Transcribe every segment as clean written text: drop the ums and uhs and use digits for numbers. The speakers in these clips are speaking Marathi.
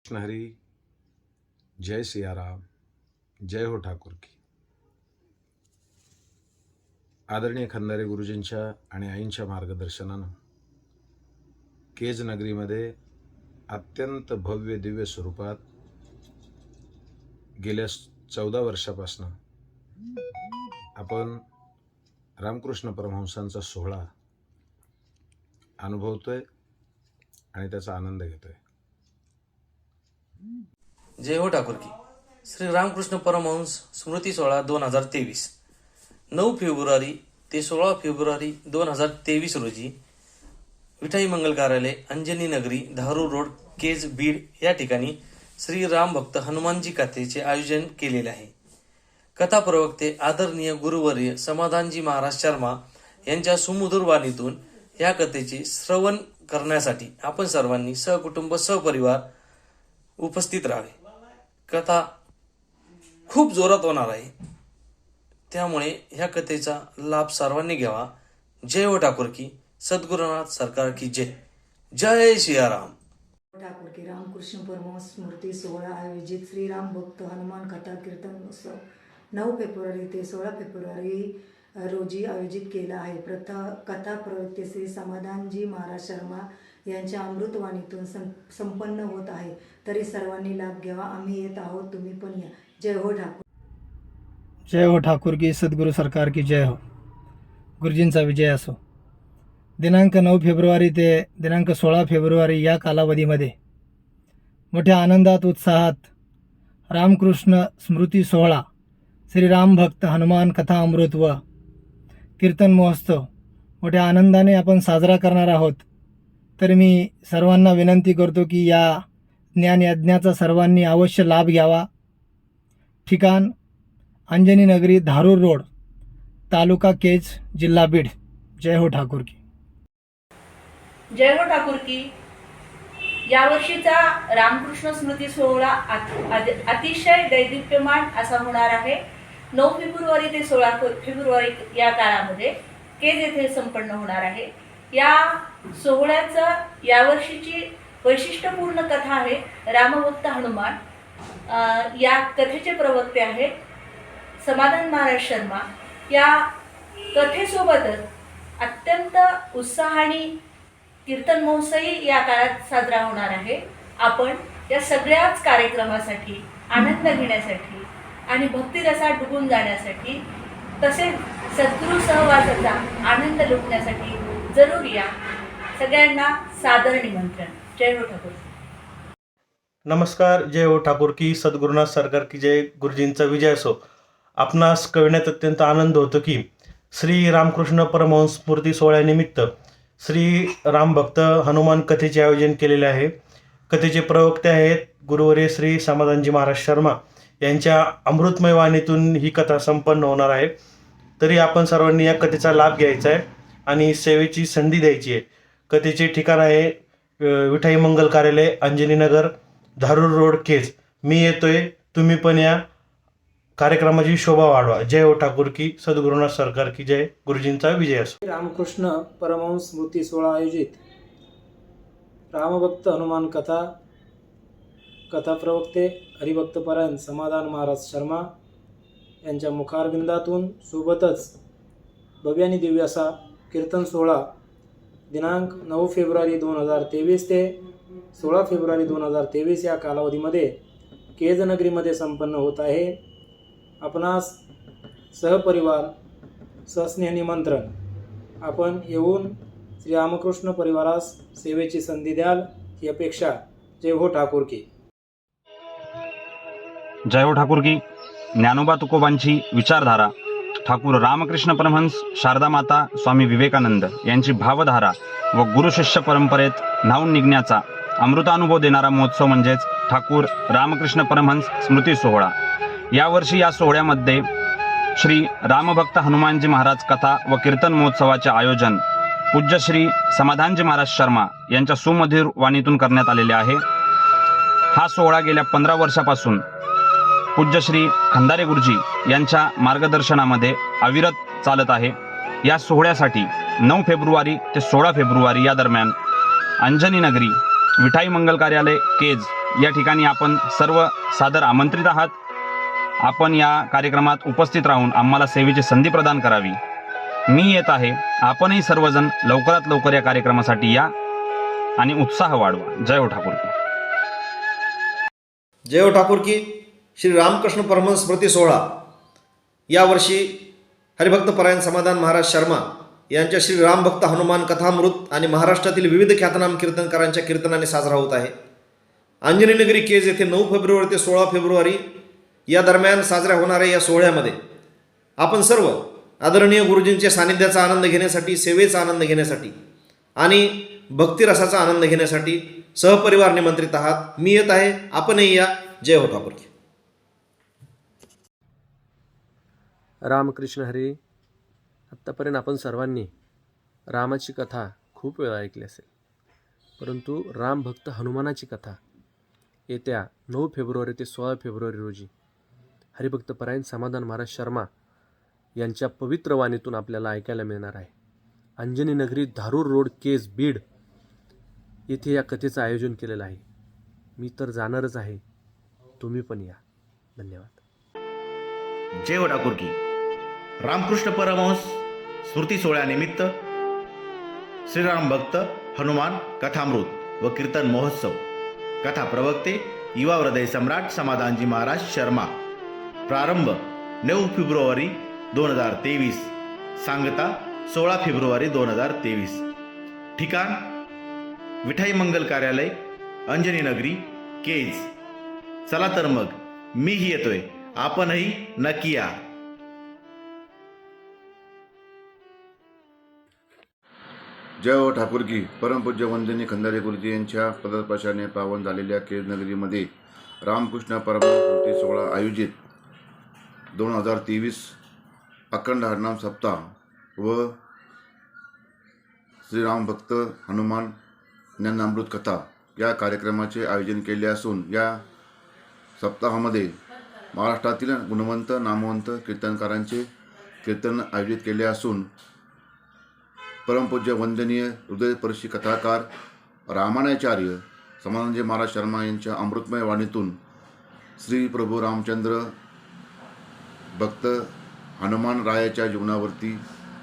हरी, जय सियाराम, जय हो ठाकूर की. आदरणीय खंदारे गुरुजींच्या आणि आईंच्या मार्गदर्शनानं केज नगरीमध्ये अत्यंत भव्य दिव्य स्वरूपात गेल्या 14 वर्षापासून आपण रामकृष्ण परमहंसांचा सोहळा अनुभवतोय आणि त्याचा आनंद घेतोय. जय हो ठाकूर की. श्री रामकृष्ण परमहंस स्मृती सोहळा 2023 9 फेब्रुवारी ते 16 फेब्रुवारी 2023 रोजी विठाई मंगल कार्यालय, अंजनी नगरी, धारूर रोड, केज, बीड या ठिकाणी श्री राम भक्त हनुमानजी कथेचे आयोजन केलेले आहे. कथा प्रवक्ते आदरणीय गुरुवर्य समाधानजी महाराज शर्मा यांच्या सुमधुर वाणीतून या कथेचे श्रवण करण्यासाठी आपण सर्वांनी सहकुटुंब सहपरिवार उपस्थित राहावे. कथा खूप जोरात होणार आहे, त्यामुळे ह्या कथेचा लाभ सर्वांनी घ्यावा. जय हो ठाकूर की. सद्गुरुनाथ सरकार की जय. जय सियाराम. ठाकूर की. रामकृष्ण परमहंस स्मृती सोहळा आयोजित श्रीराम भक्त हनुमान कथा कीर्तन उत्सव 9 फेब्रुवारी ते 16 फेब्रुवारी रोजी आयोजित केला आहे. कथा प्रवक्ते श्री समाधानजी महाराज शर्मा यांच्या अमृतवाणीतून संपन्न होत आहे. तरी सर्वांनी लाभ घ्यावा. आम्ही येत आहोत, तुम्ही पण या. जय हो ठाकूर. जय हो ठाकूर की. सद्गुरू सरकार की जय हो. गुरुजींचा विजय असो. दिनांक 9 फेब्रुवारी ते दिनांक 16 फेब्रुवारी या कालावधीमध्ये मोठ्या आनंदात उत्साहात रामकृष्ण स्मृती सोहळा, श्रीराम भक्त हनुमान कथा अमृत व कीर्तन महोत्सव मोठ्या आनंदाने आपण साजरा करणार आहोत. तर मी सर्वांना विनंती करतो की या ज्ञानयज्ञाचा सर्वांनी अवश्य लाभ घ्यावा. ठिकाण अंजनी नगरी, धारूर रोड, तालुका केज, जिल्हा बीड. जय हो ठाकूर की. जय हो ठाकूर की. यावर्षीचा रामकृष्ण स्मृती सोहळा अतिशय दैदिप्यमान असा होणार आहे. 9 फेब्रुवारी ते 16 फेब्रुवारी या काळामध्ये केज येथे संपन्न होणार आहे. या सोहळ्याचं यावर्षीची वैशिष्ट्यपूर्ण कथा आहे रामभक्त हनुमान. या कथेचे प्रवक्ते आहेत समाधान महाराज शर्मा. या कथेसोबतच अत्यंत उत्साहाने कीर्तन महोत्सवही या काळात साजरा होणार आहे. आपण या सगळ्याच कार्यक्रमासाठी आनंद घेण्यासाठी आणि भक्तिरसात डुबून जाण्यासाठी तसेच सद्गुरू सहवासाचा आनंद लुटण्यासाठी जरूर या. सगळ्यांना सादर निमंत्रण. जय हो ठाकूर. नमस्कार. जय हो ठाकूर की. सद्गुरुनाथ सरकार की जय. गुरुजींचा विजय असो. आपणास कळविण्यात अत्यंत आनंद होतो की श्री रामकृष्ण परमहंस स्मृती सोहळ्यानिमित्त श्री रामभक्त हनुमान कथेचे आयोजन केलेले आहे. कथेचे प्रवक्ते आहेत गुरुवर्य श्री समाधानजी महाराज शर्मा. यांच्या अमृतमय वाणीतून ही कथा संपन्न होणार आहे. तरी आपण सर्वांनी या कथेचा लाभ घ्यायचा आहे आणि सेवेची संधी द्यायची आहे. कथेचे ठिकाण आहे विठाई मंगल कार्यालय, अंजनी नगर, धारूर रोड, केज. मी येतोय, तुम्ही पण या. कार्यक्रमाची शोभा वाढवा. जय हो ठाकूर की. सद्गुरुनाथ सरकार की जय. गुरुजींचा विजय असो. रामकृष्ण परमहंस स्मृती सोहळा आयोजित रामभक्त हनुमान कथा प्रवक्ते हरिभक्तपरायण समाधान महाराज शर्मा यांच्या मुखारविंदातून सोबतच भव्य आणि दिव्य असा कीर्तन सोहळा दिनांक 9 फेब्रुवारी 2023 ते 16 फेब्रुवारी 2023 या कालावधीमध्ये केज नगरीमध्ये संपन्न होत आहे. आपणास सहपरिवार सस्नेह निमंत्रण. आपण येऊन श्री रामकृष्ण परिवारास सेवेची संधी द्याल ही अपेक्षा. जय हो ठाकूर की. जय हो ठाकूर की. ज्ञानोबा तुकोबांची विचारधारा, ठाकूर रामकृष्ण परमहंस, शारदा माता, स्वामी विवेकानंद यांची भावधारा व गुरुशिष्य परंपरेत न्हावून निघण्याचा अमृतानुभव देणारा महोत्सव म्हणजेच ठाकूर रामकृष्ण परमहंस स्मृती सोहळा. यावर्षी या सोहळ्यामध्ये श्री रामभक्त हनुमानजी महाराज कथा व कीर्तन महोत्सवाचे आयोजन पूज्य श्री समाधानजी महाराज शर्मा यांच्या सुमधुर वाणीतून करण्यात आलेले आहे. हा सोहळा गेल्या 15 वर्षापासून पूज्य श्री खंदारे गुरुजी यांच्या मार्गदर्शनामध्ये अविरत चालत आहे. या सोहळ्यासाठी 9 फेब्रुवारी ते 16 फेब्रुवारी या दरम्यान अंजनी नगरी, विठाई मंगल कार्यालय केज या ठिकाणी आपण सर्व सादर आमंत्रित आहात. आपण या कार्यक्रमात उपस्थित राहून आम्हाला सेवेची संधी प्रदान करावी. मी येत आहे. आपणही सर्वजण लवकरात लवकर या कार्यक्रमासाठी या आणि उत्साह वाढवा. जय हो ठाकूर की. जय हो ठाकूर की. श्री रामकृष्ण परमहंस स्मृती सोहळा यावर्षी हरिभक्तपरायण समाधान महाराज शर्मा यांच्या श्री रामभक्त हनुमान कथामृत आणि महाराष्ट्रातील विविध ख्यातनाम कीर्तनकारांच्या कीर्तनाने साजरा होत आहे. अंजनी नगरी केज येथे 9 फेब्रुवारी ते 16 फेब्रुवारी या दरम्यान साजऱ्या होणाऱ्या या सोहळ्यामध्ये आपण सर्व आदरणीय गुरुजींच्या सानिध्याचा आनंद घेण्यासाठी, सेवेचा आनंद घेण्यासाठी आणि भक्तिरसाचा आनंद घेण्यासाठी सहपरिवार निमंत्रित आहात. मी येत आहे, आपणही या. जय हो ठाकूर की. रामकृष्ण हरी. आत्तापर्यंत आपण सर्वांनी रामाची कथा खूप वेळा ऐकली असेल, परंतु रामभक्त हनुमानाची कथा येत्या 9 फेब्रुवारी ते 16 फेब्रुवारी रोजी हरिभक्तपरायण समाधान महाराज शर्मा यांच्या पवित्र वाणीतून आपल्याला ऐकायला मिळणार आहे. अंजनी नगरी, धारूर रोड, केज, बीड येथे या कथेचं आयोजन केलेलं आहे. मी तर जाणारच आहे, तुम्ही पण या. धन्यवाद. जय हो ठाकूर की. रामकृष्ण परमहंस स्मृती सोहळ्यानिमित्त श्रीराम भक्त हनुमान कथामृत व कीर्तन महोत्सव. कथा प्रवक्ते युवा हृदय सम्राट समाधानजी महाराज शर्मा. प्रारंभ 9 फेब्रुवारी 2023. सांगता 16 फेब्रुवारी 2023. ठिकाण विठाई मंगल कार्यालय, अंजनी नगरी, केज. चला तर मग मीही येतोय, आपणही नक्की या. जय हो ठाकूर की. परमपूज्य वंदनीय खंदारे गुरुजी यांच्या पदस्पर्शाने पावन झालेल्या केज नगरीमध्ये रामकृष्ण परमहंस स्मृती सोहळा आयोजित 2023 अखंड हरनाम सप्ताह व श्रीराम भक्त हनुमान ज्ञानामृत कथा या कार्यक्रमाचे आयोजन केले असून या सप्ताहामध्ये महाराष्ट्रातील गुणवंत नामवंत कीर्तनकारांचे कीर्तन आयोजित केले असून परमपूज्य वंदनीय हृदयस्पर्शी कथाकार रामायणाचार्य समाधानजी महाराज शर्मा यांच्या अमृतमय वाणीतून श्री प्रभू रामचंद्र भक्त हनुमान रायाच्या जीवनावरती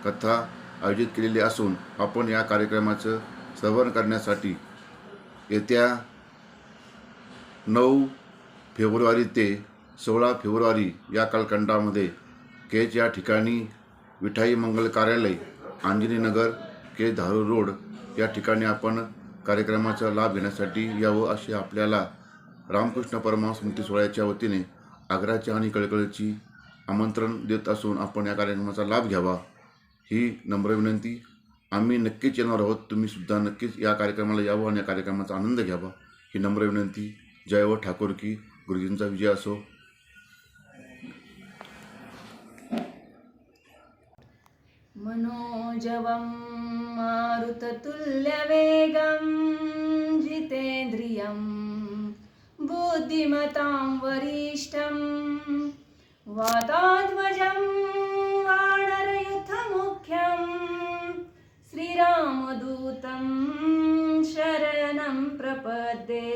कथा आयोजित केलेली असून आपण या कार्यक्रमाचं श्रवण करण्यासाठी येत्या 9 फेब्रुवारी ते 16 फेब्रुवारी या कालखंडामध्ये केज या ठिकाणी विठाई मंगल कार्यालय, अंजनी नगर, केज, धारूर रोड या ठिकाणी आपण कार्यक्रमाचा लाभ घेण्यासाठी यावं अशी आपल्याला रामकृष्ण परमहंस स्मृती सोहळ्याच्या वतीने आग्रहाची आणि कळकळीची आमंत्रण देत असून आपण या कार्यक्रमाचा लाभ घ्यावा ही नम्र विनंती. आम्ही नक्कीच येणार आहोत, तुम्ही सुद्धा नक्कीच या कार्यक्रमाला यावं आणि या कार्यक्रमाचा आनंद घ्यावा ही नम्र विनंती. जय हो ठाकूर की. गुरुजींचा विजय असो. मनोजवं मारुततुल्यवेगं जितेन्द्रियं बुद्धिमतां वरिष्ठं वातात्मजं वानरयुथमुख्यं श्रीरामदूतं शरणं प्रपद्ये.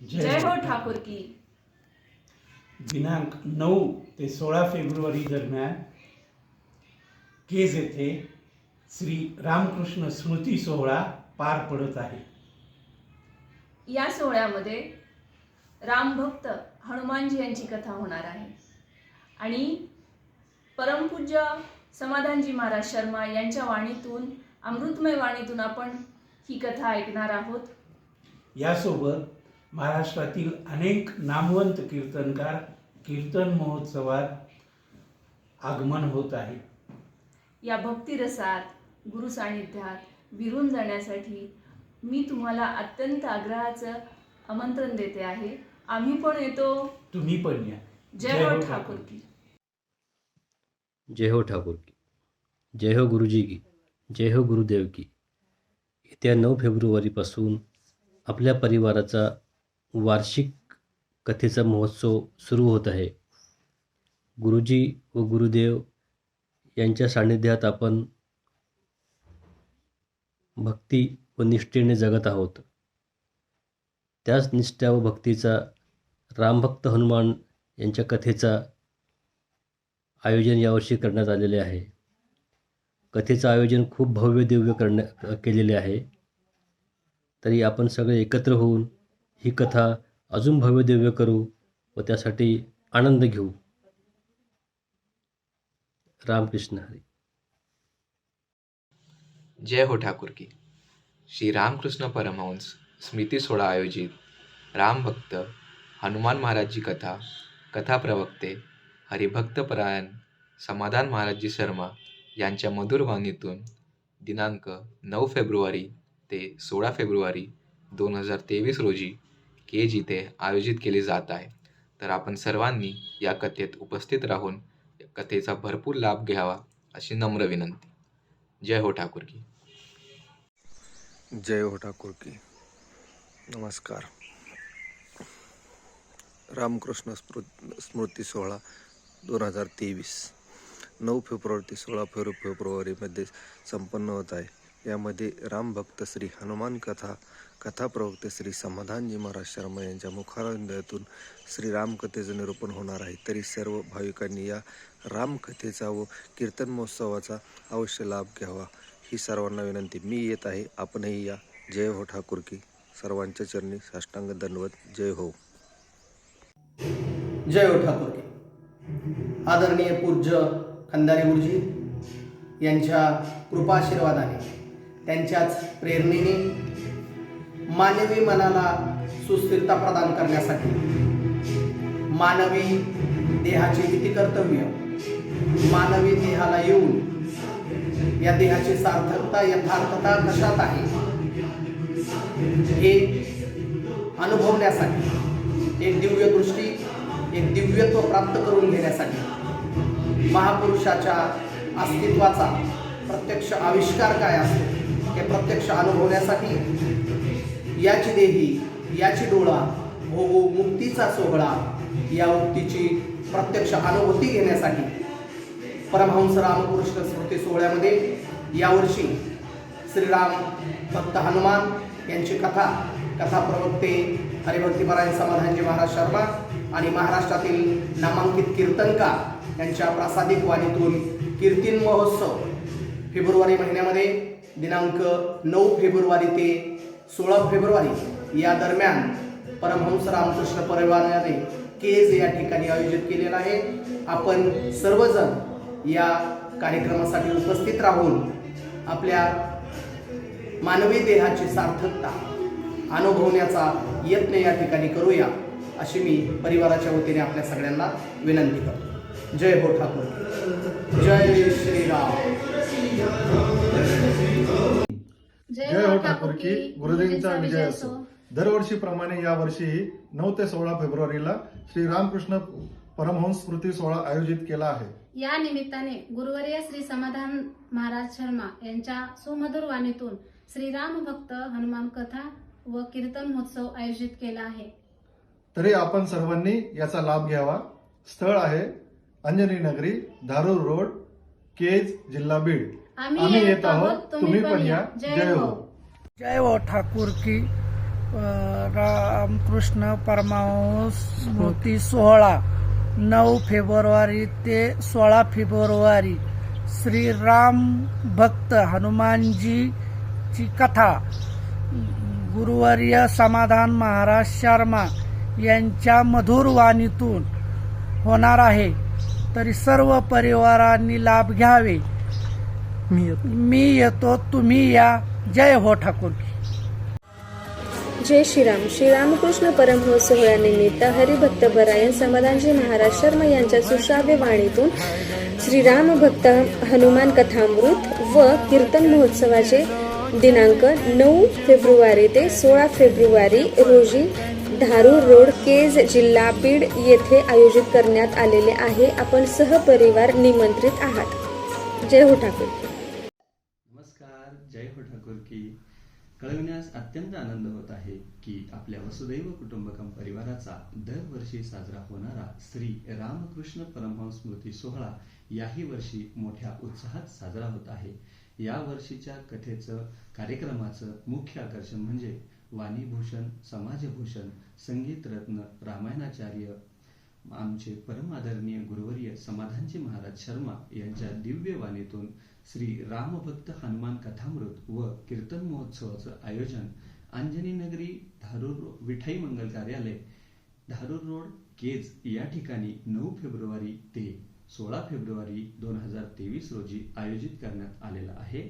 जय हो ठाकूर की. दिनांक 9 ते 16 फेब्रुवारी दरम्यान केज येथे श्री रामकृष्ण स्मृती सोहळा पार पडत आहे. या सोहळ्यामध्ये रामभक्त हनुमानजी यांची कथा होणार आहे आणि परमपूज्य समाधानजी महाराज शर्मा यांच्या वाणीतून, अमृतमय वाणीतून आपण ही कथा ऐकणार आहोत. यासोबत महाराष्ट्रातील अनेक नामवंत कीर्तनकार कीर्तन महोत्सवात आगमन होत आहे. या भक्तिरसात, गुरु सानिध्यात विरून जाण्यासाठी मी तुम्हाला अत्यंत आग्रहाचं आमंत्रण देते आहे. आम्ही पण येतो, तुम्ही पण या. जय हो ठाकूर की. जय हो ठाकूर की. जय हो गुरुजी की. जय हो गुरुदेव की. येत्या 9 फेब्रुवारीपासून आपल्या परिवाराचा वार्षिक कथेचा महोत्सव सुरू होत आहे. गुरुजी व गुरुदेव यांच्या सान्निध्यात आपण भक्ती व निष्ठेने जगत आहोत. त्याच निष्ठा व भक्तीचा रामभक्त हनुमान यांच्या कथेचा आयोजन यावर्षी करण्यात आलेले आहे. कथेचं आयोजन खूप भव्य दिव्य केलेले आहे. तरी आपण सगळे एकत्र होऊन ही कथा अजून भव्य दिव्य करू व त्यासाठी आनंद घेऊ. रामकृष्ण हरी. जय हो ठाकुर की. श्री रामकृष्ण परमहंस स्मृती सोहळा आयोजित रामभक्त हनुमान महाराजची कथा, कथा प्रवक्ते हरिभक्तपरायण समाधान महाराजजी शर्मा यांच्या मधुर वाणीतून दिनांक 9 फेब्रुवारी ते 16 फेब्रुवारी 2023 रोजी केज इथे आयोजित केले जात आहे. तर आपण सर्वांनी या कथेत उपस्थित राहून कथेचा भरपूर लाभ घ्यावा अशी नम्र विनंती. जय हो ठाकुर की. जय हो ठाकुर की. नमस्कार. रामकृष्ण स्मृती सोहळा 2023 9 फेब्रुवारी ते 16 फेब्रुवारीमध्ये संपन्न होत आहे. यामध्ये रामभक्त श्री हनुमान कथा प्रवक्ते श्री समाधानजी महाराज शर्मा यांच्या मुखारविंदातून श्रीरामकथेचं निरूपण होणार आहे. तरी सर्व भाविकांनी या रामकथेचा व कीर्तन महोत्सवाचा अवश्य लाभ घ्यावा ही सर्वांना विनंती. मी येत आहे, आपणही या. जय हो ठाकुर की. सर्वांच्या चरणी साष्टांग दंडवत. जय हो. जय हो ठाकुर की. आदरणीय पूज्य खंदारी गुरुजी यांच्या कृपाशीर्वादाने, त्यांच्याच प्रेरणेने मानवी मनाला सुस्थिरता प्रदान करण्यासाठी मानवी देहाचे किती कर्तव्य, मानवी देहाला येऊन या देहाची सार्थकता यथार्थता कशात आहे हे अनुभवण्यासाठी, एक दिव्य दृष्टी, एक दिव्यत्व प्राप्त करून घेण्यासाठी, महापुरुषाच्या अस्तित्वाचा प्रत्यक्ष आविष्कार काय असतो हे प्रत्यक्ष अनुभवण्यासाठी, याची देही याची डोळा भोगू मुक्तीचा सोहळा या उक्तीची प्रत्यक्ष अनुभूती घेण्यासाठी परमहंस रामकृष्ण स्मृती सोहळ्यामध्ये यावर्षी श्रीराम भक्त हनुमान यांची कथा प्रवक्ते हरिभक्तपरायण समाधानजी महाराज शर्मा आणि महाराष्ट्रातील नामांकित कीर्तनकार यांच्या प्रासादिक वाणीतून कीर्तन महोत्सव फेब्रुवारी महिन्यामध्ये दिनांक 9 फेब्रुवारी ते 16 फेब्रुवारी या दरम्यान परमहंस रामकृष्ण परिवाराने केज या ठिकाणी आयोजित केलेला आहे. आपण सर्वजण या कार्यक्रमासाठी उपस्थित राहून आपल्या मानवी देहाची सार्थकता अनुभवण्याचा यत्न या ठिकाणी करूया अशी मी परिवाराच्या वतीने आपल्या सगळ्यांना विनंती करतो. जय हो ठाकुर. जय श्रीराम. जय हो ठाकुर की. गुरुजींचा विजय असो. दरवर्षीप्रमाणे यावर्षी 9 ते 16 फेब्रुवारीला श्री रामकृष्ण परमहंस स्मृती सोहळा आयोजित केला आहे. या निमित्ताने गुरुवर्य श्री समाधान महाराज शर्मा यांच्या सुमधुर वाणीतून श्रीराम भक्त हनुमान कथा व कीर्तन महोत्सव आयोजित केला आहे. तरी आपण सर्वांनी याचा लाभ घ्यावा. स्थळ आहे अंजनी नगरी, धारूर रोड, केज, जिल्हा बीड. आम्ही येत आहोत, तुम्ही पण या. जय हो. जय हो ठाकुर की. रामकृष्ण परमहंस स्मृती सोहळा 9 फेब्रुवारी ते 16 फेब्रुवारी श्रीराम भक्त हनुमानजीची कथा गुरुवर्य समाधान महाराज शर्मा यांच्या मधुर वाणीतून होणार आहे. तरी सर्व परिवारांनी लाभ घ्यावे. मी येतो, तुम्ही या. जय हो ठाकुर. जय श्रीराम. श्रीरामकृष्ण परमहंस सोहळ्यानिमित्त हरिभक्तपरायण समाधानजी महाराज शर्मा यांच्या सुश्राव्य वाणीतून श्रीराम भक्त हनुमान कथामृत व कीर्तन महोत्सवाचे दिनांक 9 फेब्रुवारी ते 16 फेब्रुवारी रोजी धारूर रोड, केज, जिल्हा बीड येथे आयोजित करण्यात आलेले आहे. आपण सहपरिवार निमंत्रित आहात. जय हो ठाकूर. नमस्कार. जय हो ठाकूर की. कळविण्यास अत्यंत आनंद होत आहे की आपल्या वसुदैव कुटुंबकम परिवाराचा दरवर्षी साजरा होणारा श्री रामकृष्ण परमहंस स्मृती सोहळा याही वर्षी मोठ्या उत्साहात साजरा होत आहे. या वर्षीच्या कथेचं कार्यक्रमाचं मुख्य आकर्षण म्हणजे वाणीभूषण, समाजभूषण, संगीतरत्न, रामायणाचार्य आमचे परम आदरणीय गुरुवर्य समाधानजी महाराज शर्मा यांच्या दिव्य वाणीतून श्री रामभक्त हनुमान कथामृत व कीर्तन महोत्सवाचं आयोजन अंजनी नगरी धारूर विठाई मंगल कार्यालय धारूर रोड केज या ठिकाणी 9 फेब्रुवारी ते 16 फेब्रुवारी 2023 रोजी आयोजित करण्यात आलेला आहे.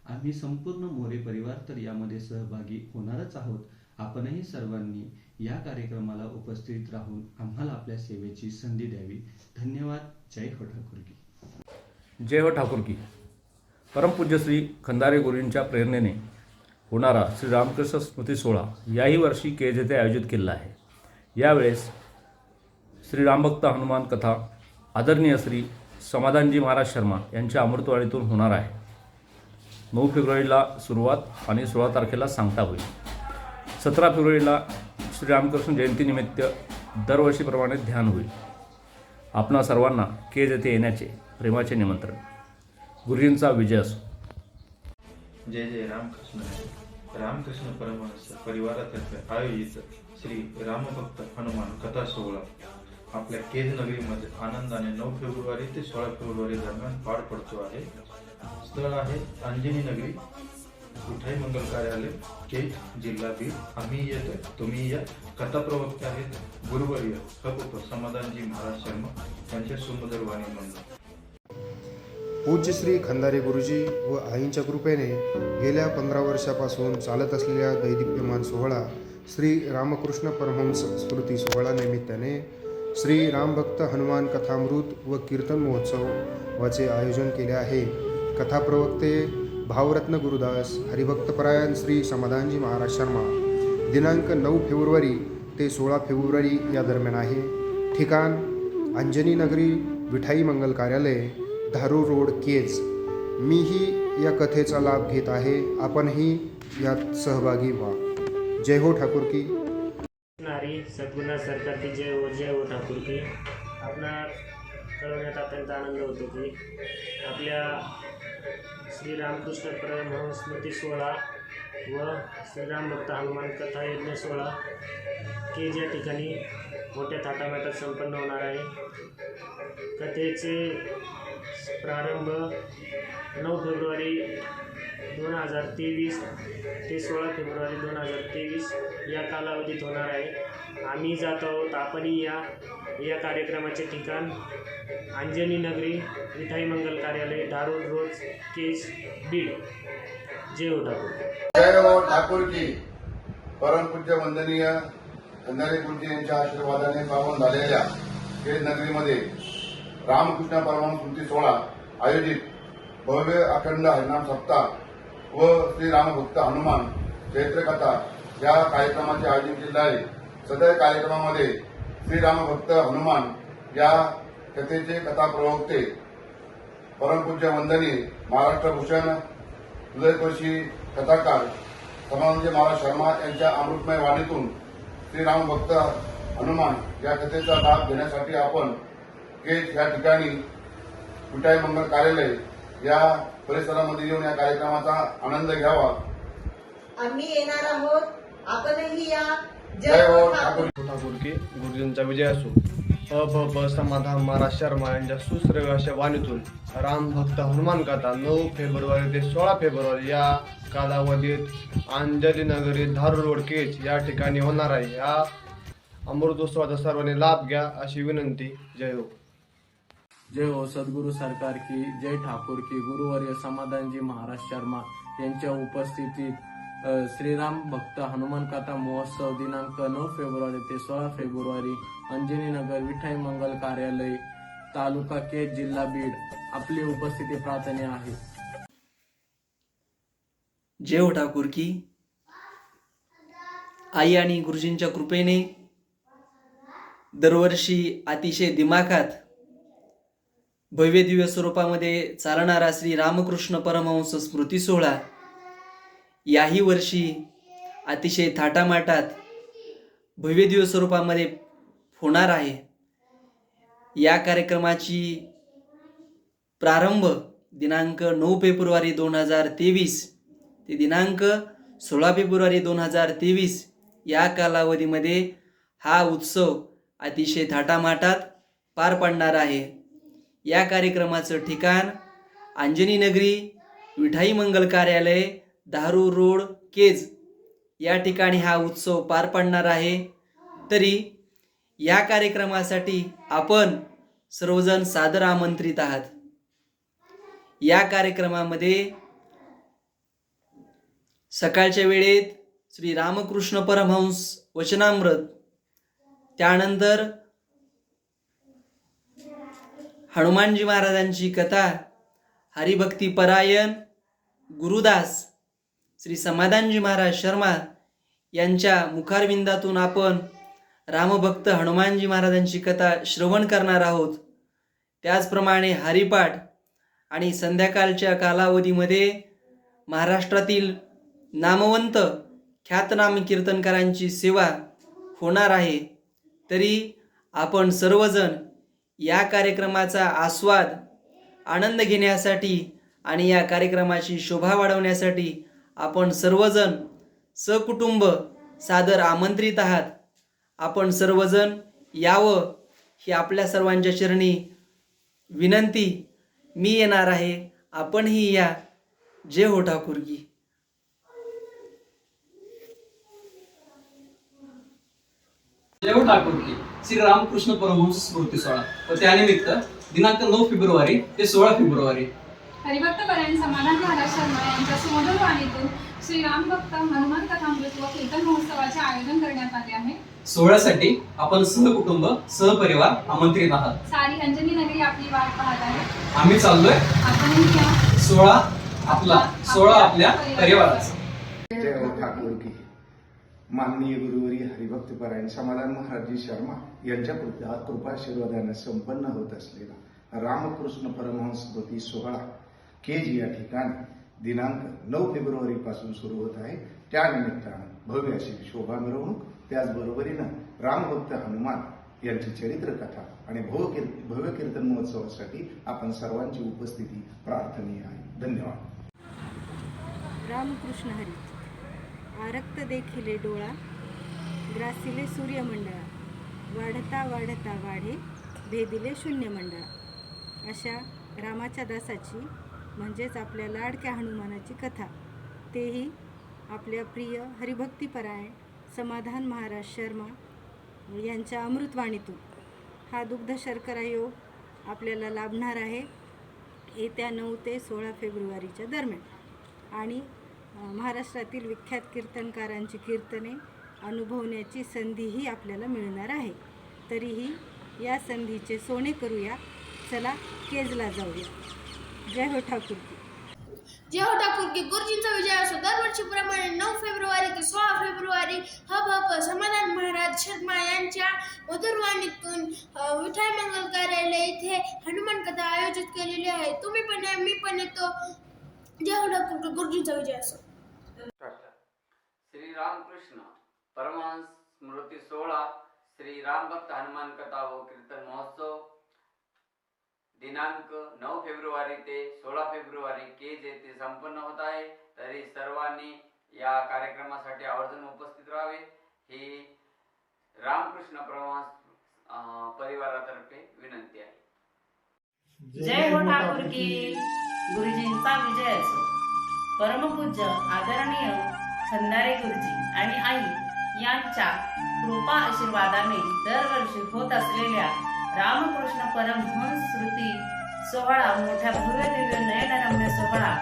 आम्ही संपूर्ण मोरे परिवार तर यामध्ये सहभागी होणारच आहोत. आपणही सर्वांनी या कार्यक्रमाला उपस्थित राहून आम्हाला आपल्या सेवेची संधी द्यावी. धन्यवाद. जय हो ठाकूरकी. जय हो ठाकूरकी. परमपूज्य श्री खंदारे गुरूंच्या प्रेरणेने होणारा श्री रामकृष्ण स्मृती सोहळा याही वर्षी केज येथे आयोजित केलेला आहे. यावेळेस श्री रामभक्त हनुमान कथा आदरणीय श्री समाधानजी महाराज शर्मा यांच्या अमृतवाणीतून होणार आहे. 9 फेब्रुवारीला सुरुवात आणि 16 तारखेला सांगता होईल. 17 फेब्रुवारीला श्रीरामकृष्ण जयंतीनिमित्त दरवर्षीप्रमाणे ध्यान होईल. आपणा सर्वांना केज येथे येण्याचे प्रेमाचे निमंत्रण. गुरुजींचा विजय असो. जय जय रामकृष्ण. रामकृष्ण परमहंस परिवारातर्फे आयोजित श्री रामभक्त हनुमान कथा सोहळा आपल्या केज नगरीमध्ये आनंदाने 9 फेब्रुवारी ते 16 फेब्रुवारी दरम्यान पार पडतो आहे. स्थळ आहे अंजनी नगरी विठाई मंगल कार्यालय केज जिल्हा बीड. आम्ही येतो, तुम्ही या. कथा प्रवक्ते आहेत गुरुवर्य हप समाधानजी महाराज शर्मा यांच्या सुमधुर वाणीमधून. पूज्य श्री खंदारे गुरुजी व आईंच्या कृपेने गेल्या 15 वर्षापासून चालत असलेल्या दैदिप्यमान सोहळा श्री रामकृष्ण परमहंस स्मृती सोहळा निमित्ताने श्री रामभक्त हनुमान कथामृत व कीर्तन महोत्सवाचे आयोजन केले आहे. कथा प्रवक्ते भावरत्न गुरुदास हरिभक्तपरायण श्री समाधानजी महाराज शर्मा. दिनांक 9 फेब्रुवारी ते 16 फेब्रुवारी या दरम्यान आहे. ठिकाण अंजनी नगरी विठाई मंगल कार्यालय धारूर रोड केज. मीही या कथेचा लाभ घेत आहे. आपणही यात सहभागी व्हा. जय हो ठाकूरकी. नारी सद्गुणा सरकारची जय हो ठाकूरकी. आपला कळवण्यात अत्यंत आनंद होतो की आपल्या श्री रामकृष्ण परमहंस स्मृती सोहळा व श्रीराम भक्त हनुमान कथा यज्ञ सोहळा केज या ठिकाणी मोठ्या थाटामाटात संपन्न होणार आहे. कथेचे प्रारंभ 9 फेब्रुवारी 2023 ते 16 फेब्रुवारी 2023 या कालावधीत होणार आहे. आम्ही जात आहोत, आपणही या कार्यक्रमाचे ठिकाण अंजनी नगरी विठाई मंगल कार्यालय धारूर रोड केज बीड. जय हो ठाकूर. जय हो ठाकूर की. परमपूज्य वंदनीय खंदारे गुरुजी यांच्या आशीर्वादाने पावन झालेल्या केज नगरीमध्ये रामकृष्ण परमहंस स्मृती सोहळा आयोजित भव्य अखंड हरिनाम सप्ताह व श्री रामभक्त हनुमान चैत्रकथा या कार्यक्रमाचे आयोजन केले आहे. सदर कार्यक्रमामध्ये श्री रामभक्त हनुमान या कथेचे कथा प्रवक्ते परमपूज्य वंदनीय महाराष्ट्रभूषण हृदयस्पर्शी कथाकार समाधानजी महाराज शर्मा यांच्या अमृतमय वाणीतून श्री रामभक्त हनुमान या कथेचा लाभ घेण्यासाठी आपण केज या ठिकाणी विठाई मंगल कार्यालय या परिसरामध्ये येऊन या कार्यक्रमाचा आनंद घ्यावा. आम्ही येणार आहोत, आपणही या. जय हो ठाकूरकी. गुरुजींचा विजय असो. भ समाधान महाराज शर्मा यांच्या सुश्रेय अशा वाणीतून रामभक्त हनुमान कथा 9 फेब्रुवारी ते 16 फेब्रुवारी या कालावधीत अंजली नगरी धारूर रोड केज या ठिकाणी होणार आहे. या अमृतोत्सवाचा सर्वांनी लाभ घ्या अशी विनंती. जय हो. जय हो सद्गुरू सरकार की. जय ठाकूर की. गुरुवर्य समाधानजी महाराज शर्मा यांच्या उपस्थितीत श्रीराम भक्त हनुमान कथा महोत्सव दिनांक 9 फेब्रुवारी ते 16 फेब्रुवारी अंजनी नगर विठाई मंगल कार्यालय तालुका केज जिल्हा बीड. आपली उपस्थिती प्रार्थनीय आहे. जय हो ठाकूर की. आई आणि गुरुजींच्या कृपेने दरवर्षी अतिशय दिमाखात भव्य दिव्य स्वरूपामध्ये चालणारा श्री रामकृष्ण परमहंस स्मृती सोहळा याही वर्षी अतिशय थाटामाटात भव्य दिव्य स्वरूपामध्ये होणार आहे. या कार्यक्रमाची प्रारंभ दिनांक 9 फेब्रुवारी 2023 ते दिनांक 16 फेब्रुवारी 2023 या कालावधीमध्ये हा उत्सव अतिशय थाटामाटात पार पडणार आहे. या कार्यक्रमाचं ठिकाण अंजनी नगरी विठाई मंगल कार्यालय, धारूर रोड, केज या ठिकाणी हा उत्सव पार पडणार आहे. तरी या कार्यक्रमासाठी आपण सर्वजण सादर आमंत्रित आहात. या कार्यक्रमामध्ये सकाळच्या वेळेत श्री रामकृष्ण परमहंस वचनामृत, त्यानंतर हनुमानजी महाराजांची कथा, हरिभक्ती परायण गुरुदास श्री समाधानजी महाराज शर्मा यांच्या मुखारविंदातून आपण रामभक्त हनुमानजी महाराजांची कथा श्रवण करणार आहोत. त्याचप्रमाणे हरिपाठ आणि संध्याकाळच्या कालावधीमध्ये महाराष्ट्रातील नामवंत ख्यातनामी कीर्तनकारांची सेवा होणार आहे. तरी आपण सर्वजण या कार्यक्रमाचा आस्वाद आनंद घेण्यासाठी आणि या कार्यक्रमाची शोभा वाढवण्यासाठी आपण सर्वजण सकुटुंब सादर आमंत्रित आहात. आपण सर्वजण यावं ही आपल्या सर्वांच्या चरणी विनंती. मी येणार आहे, आपणही या. जय हो ठाकूर की. जय हो ठाकूर की. श्री रामकृष्ण परमहंस स्मृती सोहळा व त्यानिमित्त दिनांक 9 फेब्रुवारी ते 16 फेब्रुवारी हरिभक्त परायण समाधान महाराज शर्मा यांच्या सुमधुर वाणीतून श्री रामभक्त हनुमान कथामृत व कीर्तन महोत्सवाचे आयोजन करण्यात आले आहे. सोहळ्यासाठी आपण सहकुटुंब सहपरिवार आमंत्रित आहात. सारी अंजनी नगरी आपली वाट पाहत आहे. आम्ही चाललोय. आपणही या. सोहळा आपल्या परिवाराचा. जय हो ठाकूर की. माननीय गुरुवरी हरिभक्त परायण समाधान महाराजी शर्मा यांच्या कृपाशीर्वादाने संपन्न होत असलेला रामकृष्ण परमहंस स्मृती सोहळा केज या ठिकाणी दिनांक 9 फेब्रुवारी पासून सुरू होत आहे. त्यानिमित्तानं भव्य अशी शोभा मिरवणूक, त्याचबरोबरीनं रामभक्त हनुमान यांची चरित्र कथा आणि भव्य कीर्तन महोत्सवासाठी आपण सर्वांची उपस्थिती प्रार्थनीय आहे. धन्यवाद. रामकृष्ण हरी. आरक्त देखिले डोळा, ग्रासिले सूर्यमंडळा, वाढता वाढता वाढे, भेदिले शून्यमंडळा. अशा रामाच्या दासाची म्हणजेच आपल्या लाडक्या हनुमानाची कथा, तेही आपल्या प्रिय हरिभक्तीपरायण समाधान महाराज शर्मा यांच्या अमृतवाणीतून हा दुग्ध शर्करा योग आपल्याला लाभणार आहे येत्या 9 ते 16 फेब्रुवारीच्या दरम्यान. आणि महाराष्ट्रातील विख्यात कीर्तनकारांची कीर्तने अनुभवण्याची संधीही आपल्याला मिळणार आहे. तरीही या संधीचे सोने करूया. चला केजला जाऊया. जय हो ठाकूर की. जय हो ठाकूर की. गुरुजींचा विजय असो. दरवर्षीप्रमाणे 9 फेब्रुवारी ते 16 फेब्रुवारी हप समाधान महाराज शर्मा यांच्या मधुरवाणीतून विठाई मंगल कार्यालय इथे हनुमान कथा आयोजित केलेली आहे. तुम्ही पण या, मी पण येतो. जय हो ठाकूर की. गुरुजींचा विजय असो. श्री रामकृष्ण परमहंस स्मृती सोहळा श्री रामभक्त हनुमान कथा व कीर्तन महोत्सव दिनांक 9 फेब्रुवारी ते 16 फेब्रुवारी केज येथे संपन्न होत आहे. तरी सर्वांनी या कार्यक्रमासाठी आवर्जून उपस्थित राहावे ही रामकृष्ण परमहंस परिवारातर्फे विनंती आहे. जय हो ठाकूर की. गुरुजींचा विजय असो. परमपूज्य आदरणीय खंदारे गुरुजी आणि आई यांच्या कृपा आशीर्वादाने दरवर्षी होत असलेल्या रामकृष्ण परमहंस स्मृती सोहळा मोठ्या भव्य दिव्य नयनरम्य सोहळा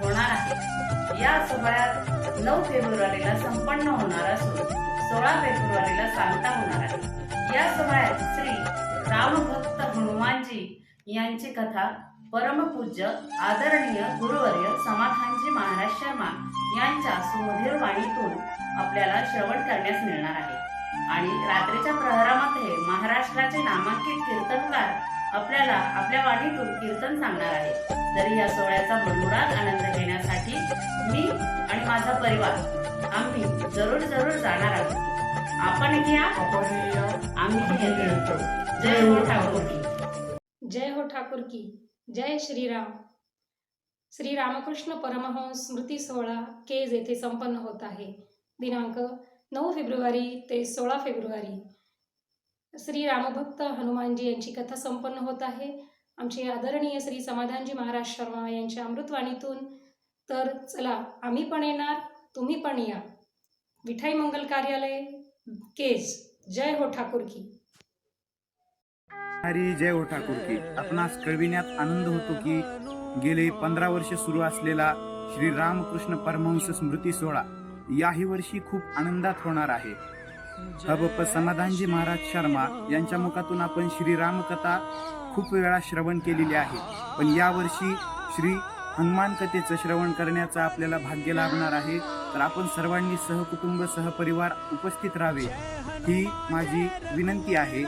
होणार आहे. या सोहळ्यात 9 फेब्रुवारीला संपन्न होणार असून 16 फेब्रुवारीला सांगता होणार आहे. या सोहळ्यात श्री रामभक्त हनुमानजी यांची कथा परमपूज्य आदरणीय गुरुवर्य समाधानजी महाराज शर्मा यांच्या सुमधुर वाणीतून आपल्याला श्रवण करण्यास मिळणार आहे. आणि रात्रीच्या प्रहरामध्ये महाराष्ट्राचे नामांकित कीर्तनकार आपल्याला आपल्या वाणीतून कीर्तन सांगणार आहे. तरी या सोहळ्याचा मनमुराद आनंद घेण्यासाठी मी आणि माझा परिवार आम्ही जरूर जाणार आहोत. आपणही या, आम्ही येतो. जय हो ठाकूर की. जय हो ठाकुर की. जय श्री राम. श्री रामकृष्ण परमहंस स्मृती सोहळा केज येथे संपन्न होत आहे. दिनांक 9 फेब्रुवारी ते 16 फेब्रुवारी श्री रामभक्त हनुमानजी यांची कथा संपन्न होत आहे. आमचे आदरणीय श्री समाधानजी महाराज शर्मा यांच्या अमृतवाणीतून. तर चला, आम्ही पण येणार, तुम्ही पण या. विठाई मंगल कार्यालय केज. जय हो ठाकूर की. हरी जय हो ठाकूर की. आपणास कळविण्यात आनंद होतो की गेले 15 वर्ष सुरू असलेला श्री रामकृष्ण परमहंस स्मृती सोहळा याही वर्षी खूप आनंदात होणार आहे. हबप समाधानजी महाराज शर्मा यांच्या मुखातून आपण श्रीराम कथा खूप वेळा श्रवण केलेली आहे, पण यावर्षी श्री हनुमान कथेचं श्रवण करण्याचं आपल्याला भाग्य लाभणार आहे. तर आपण सर्वांनी सहकुटुंब सहपरिवार उपस्थित राहावे ही माझी विनंती आहे.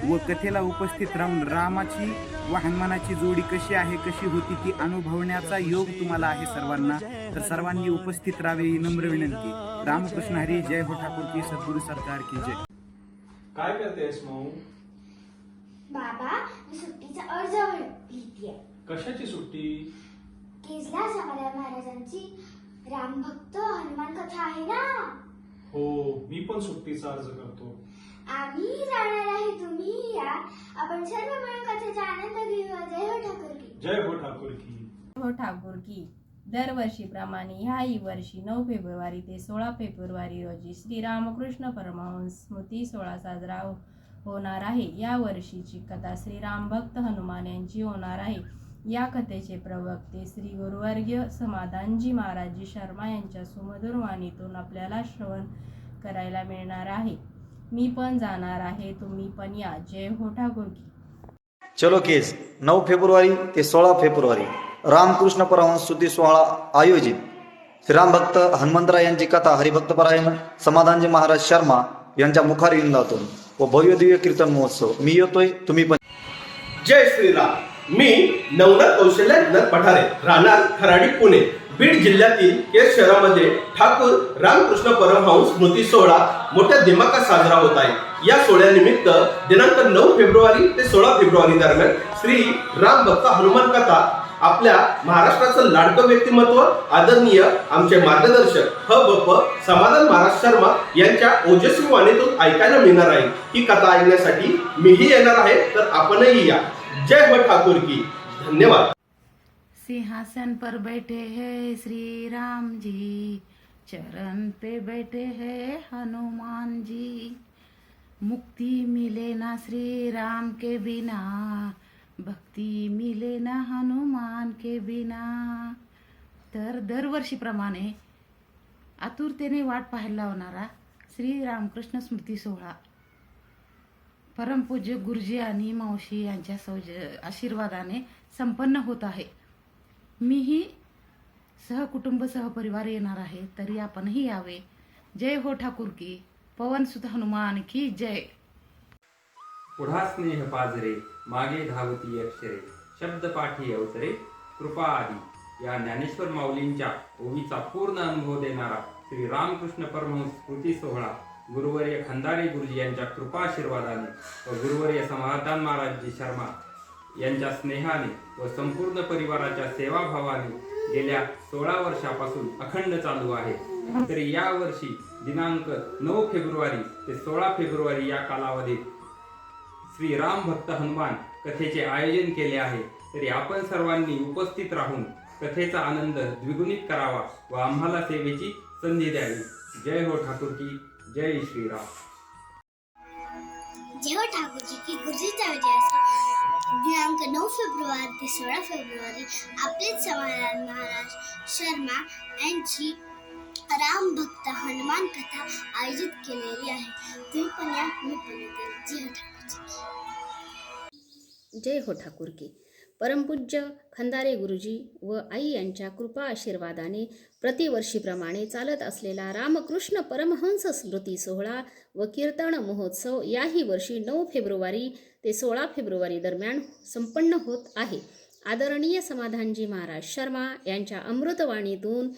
व कथेला उपस्थित राहून रामाची व हनुमानाची जोडी कशी आहे, कशी होती ती अनुभवण्याचा योग तुम्हाला आहे सर्वांना. तर सर्वांनी उपस्थित राहावे ही नम्र विनंती. रामकृष्ण हरी. जय हो ठाकूर की. सद्गुरु सरकार की जय. काय करतेस मऊ? बाबा, मी सुट्टीचा अर्ज लिहितेय. कशाची सुट्टी? केजला समाधान महाराजांची रामभक्त हनुमान कथा आहे ना. हो, मी पण सुट्टीचा अर्ज करतो. आम्ही जाणार आहे, तुम्ही या. आपण सर्व मिळून कथेचा आनंद घेऊया. जय हो ठाकूर की. जय हो ठाकूर की. हो ठाकूर की. दरवर्षीप्रमाणे ह्याही वर्षी 9 फेब्रुवारी ते 16 फेब्रुवारी रोजी श्री रामकृष्ण परमहंस स्मृती सोहळा साजरा होणार आहे. या वर्षीची कथा श्री रामभक्त हनुमान यांची होणार आहे. या कथेचे प्रवक्ते श्री गुरुवर्य समाधानजी महाराजी शर्मा यांच्या सुमधुर वाणीतून आपल्याला श्रवण करायला मिळणार आहे. मी पण जाणार आहे, तुम्ही पण या. जय हो ठाकूर की. चलो केस 9 फेब्रुवारी ते 16 फेब्रुवारी रामकृष्ण परमहंस स्तुती सोहळा आयोजित. श्रीरामभक्त हनुमंतराय यांची कथा हरिभक्तपरायण समाधानजी महाराज शर्मा यांच्या मुखारविंदातून व भव्य दिव्य कीर्तन महोत्सव. मी येतोय, तुम्ही पण. जय श्रीराम. मी नवनाथ कौशल्य ज्ञान पठारे, राहणार खराडी, पुणे. बीड जिल्ह्यातील केज शहरामध्ये ठाकूर रामकृष्ण परमहंस स्मृती सोहळा मोठ्या दिमाखात साजरा होत आहे. या सोहळ्यानिमित्त दिनांक 9 फेब्रुवारी ते 16 फेब्रुवारी दरम्यान श्री रामभक्त हनुमान कथा आपल्या महाराष्ट्राचं लाडकं व्यक्तिमत्व आदरणीय आमचे मार्गदर्शक हबप समाधान महाराज शर्मा यांच्या ओजस्वी वाणीतून ऐकायला मिळणार आहे. ही कथा ऐकण्यासाठी मीही येणार आहे, तर आपणही या. जय हो ठाकूर की. धन्यवाद. सिंहासन पर बैठे हैं श्री राम जी, चरण पे बैठे हैं हनुमान जी. मुक्ति मिले ना श्री राम के बिना, भक्ति मिले ना हनुमान के बिना. तर दरवर्षीप्रमाणे आतुरतेने वाट पाहायला लावणारा श्री रामकृष्ण स्मृती सोहळा परमपूज्य गुरुजी आणि मावशी यांच्या आशीर्वादाने संपन्न होत आहे. मीही सहकुटुंब सहपरिवार येणार आहे, तरी आपणही यावे. जय हो ठाकूर की. पवनसुत हनुमान की जय. पुढा स्नेह पाजरे, मागे धावती अक्षरे, शब्द पाठी अवतरे, कृपा आदी या ज्ञानेश्वर माऊलींच्या ओवीचा पूर्ण अनुभव देणारा श्री रामकृष्ण परमहंस स्मृती सोहळा गुरुवर्य खंदारे गुरुजी यांच्या कृपाशीर्वादाने व गुरुवर्य समाधान महाराजजी शर्मा यांच्या स्नेहाने व संपूर्ण परिवाराच्या सेवाभावाने गेल्या 16 वर्षापासून अखंड चालू आहे. तरी या वर्षी दिनांक 9 फेब्रुवारी ते 16 फेब्रुवारी या कालावधीत श्री राम भक्त हनुमान कथेचे आयोजन केले आहे. तरी आपण सर्वांनी उपस्थित राहून कथेचा आनंद द्विगुणित करावा व आम्हाला सेवेची संधी द्यावी. जय हो ठाकूर की. जय श्रीराम. जय हो ठाकूर जी की. गुरुजींचा विजय असो. दिनांक 9 फेब्रुवारी ते 16 फेब्रुवारी आपलेच समाधान महाराज शर्मा यांची रामभक्त हनुमान कथा आयोजित केलेली आहे. तुम्ही पण या, मी पण येते. जय हो ठाकूर की. जय हो ठाकूर की. परमपूज्य खंदारे गुरुजी व आई यांच्या कृपा आशीर्वादाने प्रतिवर्षीप्रमाणे चालत असलेला रामकृष्ण परमहंस स्मृती सोहळा व कीर्तन महोत्सव याही वर्षी 9 फेब्रुवारी ते 16 फेब्रुवारी दरम्यान संपन्न होत आहे. आदरणीय समाधानजी महाराज शर्मा यांच्या अमृतवाणीतून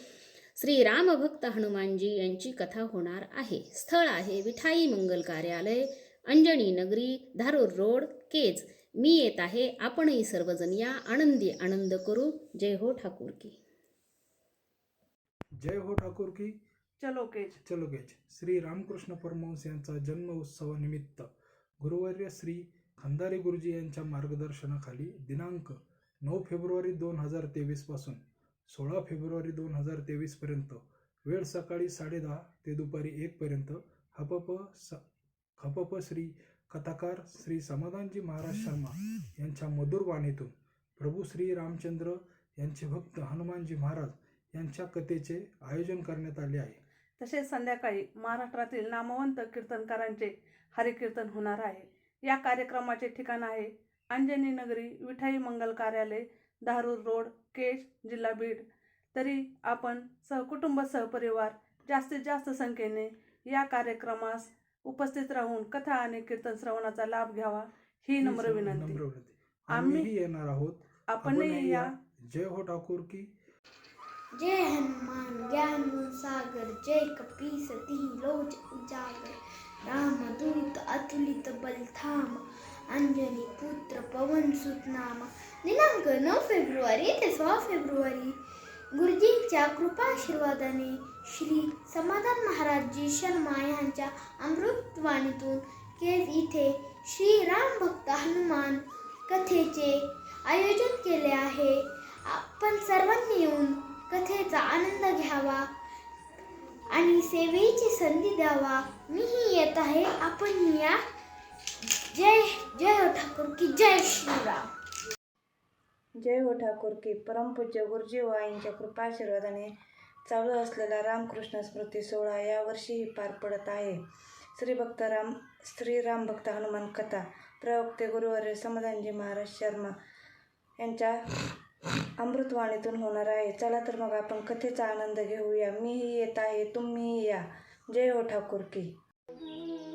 श्री रामभक्त हनुमानजी यांची कथा होणार आहे. स्थळ आहे विठाई मंगल कार्यालय, अंजनी नगरी, धारूर रोड, केज. मी येत आहे, आपणही सर्वजण या, आनंदी आनंद करू. जय हो ठाकूर की. जय हो ठाकूर की. चलो केज. श्री रामकृष्ण परमहंस यांचा जन्म उत्सवानिमित्त गुरुवर्य श्री खंदारे गुरुजी यांच्या मार्गदर्शनाखाली दिनांक 9 फेब्रुवारी 2023 पासून 16 फेब्रुवारी 2023 पर्यंत वेळ सकाळी 10:30 ते दुपारी 1 पर्यंत खपप श्री कथाकार श्री समाधानजी महाराज शर्मा यांच्या मधुर वाणीतून प्रभू श्री रामचंद्र यांचे भक्त हनुमानजी महाराज यांच्या कथेचे आयोजन करण्यात आले आहे. तसेच संध्याकाळी महाराष्ट्रातील नामवंत कीर्तनकारांचे हरिकीर्तन होणार आहे. या कार्यक्रमाचे ठिकाण आहे अंजनी नगरी विठाई मंगल कार्यालय, धारूर रोड, केज, जिल्हा बीड. तरी आपण सहकुटुंब सहपरिवार जास्तीत जास्त संख्येने या कार्यक्रमास उपस्थित राहून कथा आणि कीर्तन श्रवणाचा लाभ घ्यावा ही नम्र विनंती. आम्ही येणार आहोत, आपणही या. जय हो ठाकूर की. जय हनुमान ज्ञान सागर, जय कपीस तिहि लोच उजागर, रामदूत अतुलित बलधाम, अंजनी पुत्र पवन सुत नाम. दिनांक 9 फेब्रुवारी ते 16 फेब्रुवारी गुरुजींच्या कृपाशीर्वादाने श्री समाधान महाराजजी शर्मा यांच्या अमृतवाणीतून केज इथे श्री राम भक्त हनुमान कथेचे आयोजन केले आहे. आपण सर्वांनी येऊन कथेचा आनंद घ्यावा आणि सेवेची संधी द्यावा. मीही येत आहे, आपणही या. जय हो ठाकूर की. जय श्रीराम. जय हो ठाकूर की. परमपूज्य गुरुजी व आईंच्या कृपाशीर्वादाने चालू असलेला रामकृष्ण स्मृती सोहळा यावर्षीही पार पडत आहे. श्री राम भक्त हनुमान कथा प्रवक्ते गुरुवर्य समाधानजी महाराज शर्मा यांच्या अमृतवाणीतून होणार आहे. चला तर मग आपण कथेचा आनंद घेऊया. मीही येत आहे, तुम्हीही या. जय हो ठाकूर की.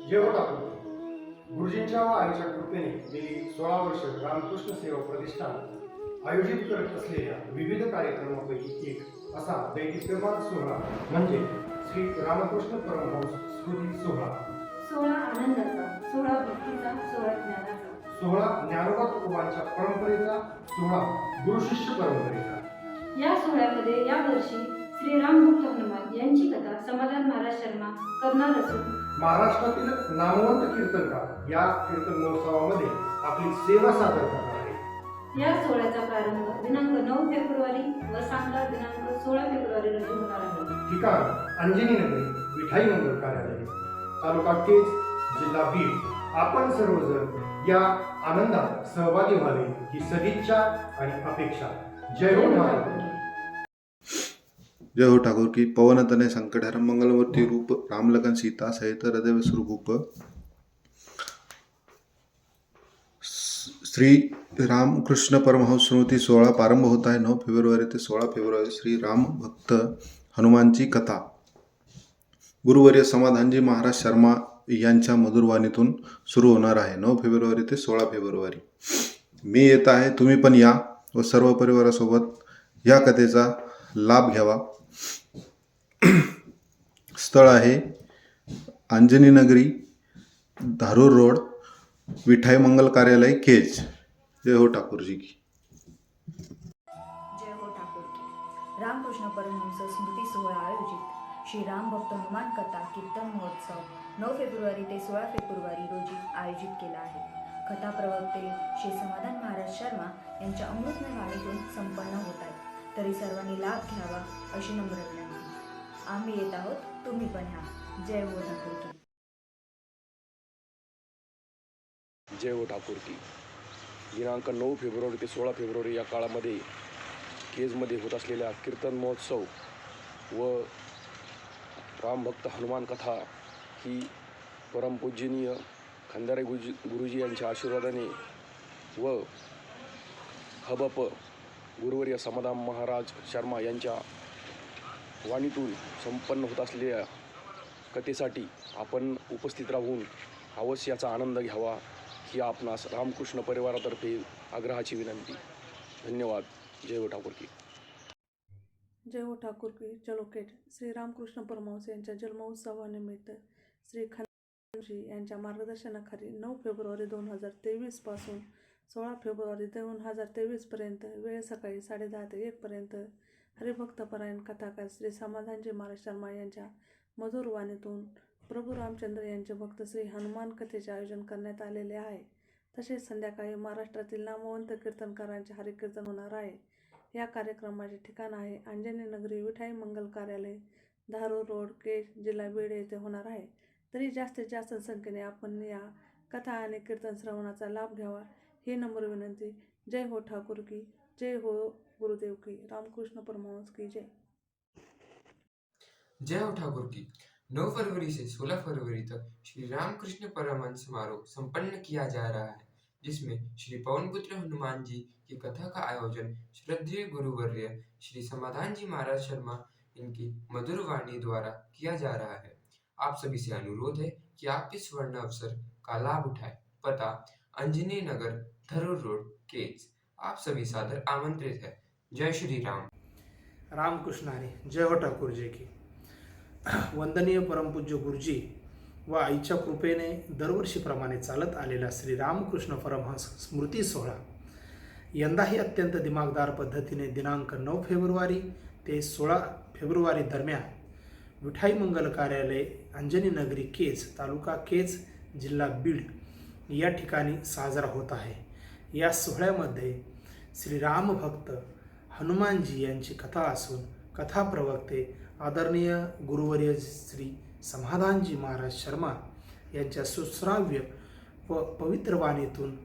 जय हो ठाकूर की. गुरुजींच्या व आईच्या कृपेने गेली 16 वर्ष रामकृष्ण सेवा प्रतिष्ठान आयोजित करत असलेल्या विविध कार्यक्रमापैकी एक असा दैदिप्यमान सोहळा म्हणजे श्री रामकृष्ण परमहंस स्मृती सोहळा. सोहळा आनंदाचा, सोहळा भक्तीचा, सोहळा ज्ञानाचा, सोहळा ज्ञानोबा तुकोबांच्या परंपरेचा, सोहळा गुरुशिष्य परंपरेचा. या सोहळ्यामध्ये यावर्षी श्री रामभक्त हनुमान यांची कथा समाधान महाराज शर्मा करणार असून महाराष्ट्रातील नामवंत कीर्तनकार या कीर्तन महोत्सवामध्ये आपली सेवा सादर करणार आहे. या सोहळ्याचा प्रारंभ दिनांक 9 फेब्रुवारी व सांगता दिनांक 16 फेब्रुवारी रोजी होणार आहे. ठिकाण अंजनी नगरी विठाई मंगल कार्यालय, तालुका केज, जिल्हा बीड. आपण सर्वजण या आनंदात सहभागी व्हावे ही सदिच्छा आणि अपेक्षा. जय हो ठाकूर. जय हो ठाकुर की. पवन तनय संकटहरम मंगलमूर्ति रूप राम लगन सीता सहित हृदय विश्वरूप. श्री रामकृष्ण परमहंस स्मृती सोहळा प्रारंभ होता है. 9 फेब्रुवारी ते 16 फेब्रुवारी श्री राम भक्त हनुमानची कथा गुरुवर्य समाधानजी महाराज शर्मा यांच्या मधुरवाणीतून सुरू होणार आहे. 9 फेब्रुवारी ते 16 फेब्रुवारी. मी येत आहे, तुम्ही पण या व सर्व परिवारासोबत या कथेचा लाभ घ्यावा. स्थळ आहे अंजनी नगरी, धारूर रोड, विठाई मंगल कार्यालय, केज. जय हो ठाकूरजी की. जय हो ठाकूर की. रामकृष्ण परमहंस स्मृती सोहळा आयोजित श्री राम भक्त हनुमान कथा कीर्तन महोत्सव 9 फेब्रुवारी ते 16 फेब्रुवारी रोजी आयोजित केला आहे. कथा प्रवक्ते श्री समाधान महाराज शर्मा यांच्या अमृतमय वाणीतून संपन्न होत आहे. तरी सर्वांनी लाभ घ्यावा अशी नम्र विनंती. आम्ही येत आहोत, तुम्ही पण ह्या. जय हो ठाकूर की. जय हो ठाकूर की. दिनांक 9 फेब्रुवारी ते 16 फेब्रुवारी या काळामध्ये केजमध्ये होत असलेल्या कीर्तन महोत्सव व रामभक्त हनुमान कथा ही परमपूजनीय खंदारे गुरुजी यांच्या आशीर्वादाने व हबप गुरुवर्य समाधान महाराज शर्मा यांच्या वाणीतून संपन्न होत असलेल्या कथेसाठी आपण उपस्थित राहून अवश्य याचा आनंद घ्यावा ही आपणास रामकृष्ण परिवारातर्फे आग्रहाची विनंती. धन्यवाद. जय हो ठाकूर की. जय हो ठाकूर की. चलो केट. श्री रामकृष्ण परमहंस यांच्या जन्मोत्सवानिमित्त श्री खंदारे यांच्या मार्गदर्शनाखाली 9 फेब्रुवारी 2023 पासून 16 फेब्रुवारी 2023पर्यंत. वेळ सकाळी 10:30 ते 1पर्यंत. हरिभक्तपरायण कथाकार श्री समाधानजी महाराज शर्मा यांच्या मधुर वाणीतून प्रभू रामचंद्र यांचे भक्त श्री हनुमान कथेचे आयोजन करण्यात आलेले आहे. तसेच संध्याकाळी महाराष्ट्रातील नामवंत कीर्तनकारांचे हरिकीर्तन होणार आहे. या कार्यक्रमाचे ठिकाण आहे अंजनी नगरी विठाई मंगल कार्यालय, धारूर रोड, केज, जिल्हा बीड येथे होणार आहे. तरी जास्तीत जास्त संख्येने आपण या कथा आणि कीर्तन श्रवणाचा लाभ घ्यावा ही नम्र विनंती. जय हो ठाकुर की, जय हो गुरुदेव की, रामकृष्ण परमहंस की जय. जय हो ठाकुर की. 9 फरवरी से 16 फरवरी तक श्री रामकृष्ण परमहंस समारोह संपन्न किया जा रहा है, जिसमें श्री पवनपुत्र हनुमान जी की कथा का आयोजन श्रद्धेय गुरुवर्य श्री समाधान जी महाराज शर्मा इनकी मधुर वाणी द्वारा किया जा रहा है. आप सभी से अनुरोध है कि आप इस स्वर्ण अवसर का लाभ उठाएं. पता अंजनी नगर, धरूर रोड, केज. आप सभी सादर आमंत्रित है. जय श्री राम. रामकृष्ण हरी. जय हो ठाकुर जी की. वंदनीय परमपूज्य गुरुजी व आईच्या कृपेने दरवर्षीप्रमाणे चालत आलेला श्री रामकृष्ण परमहंस स्मृती सोहळा यंदाही अत्यंत दिमागदार पद्धतीने दिनांक 9 फेब्रुवारी ते 16 फेब्रुवारी दरम्यान विठाई मंगल कार्यालय, अंजनी नगरी, केज, तालुका केज, जिल्हा बीड या ठिकाणी साजरा होत आहे. या सोहळ्यामध्ये श्री रामभक्त हनुमानजी यांची कथा असून कथा प्रवक्ते आदरणीय गुरुवर्य श्री समाधानजी महाराज शर्मा यांच्या सुश्राव्य व पवित्र वाणीतून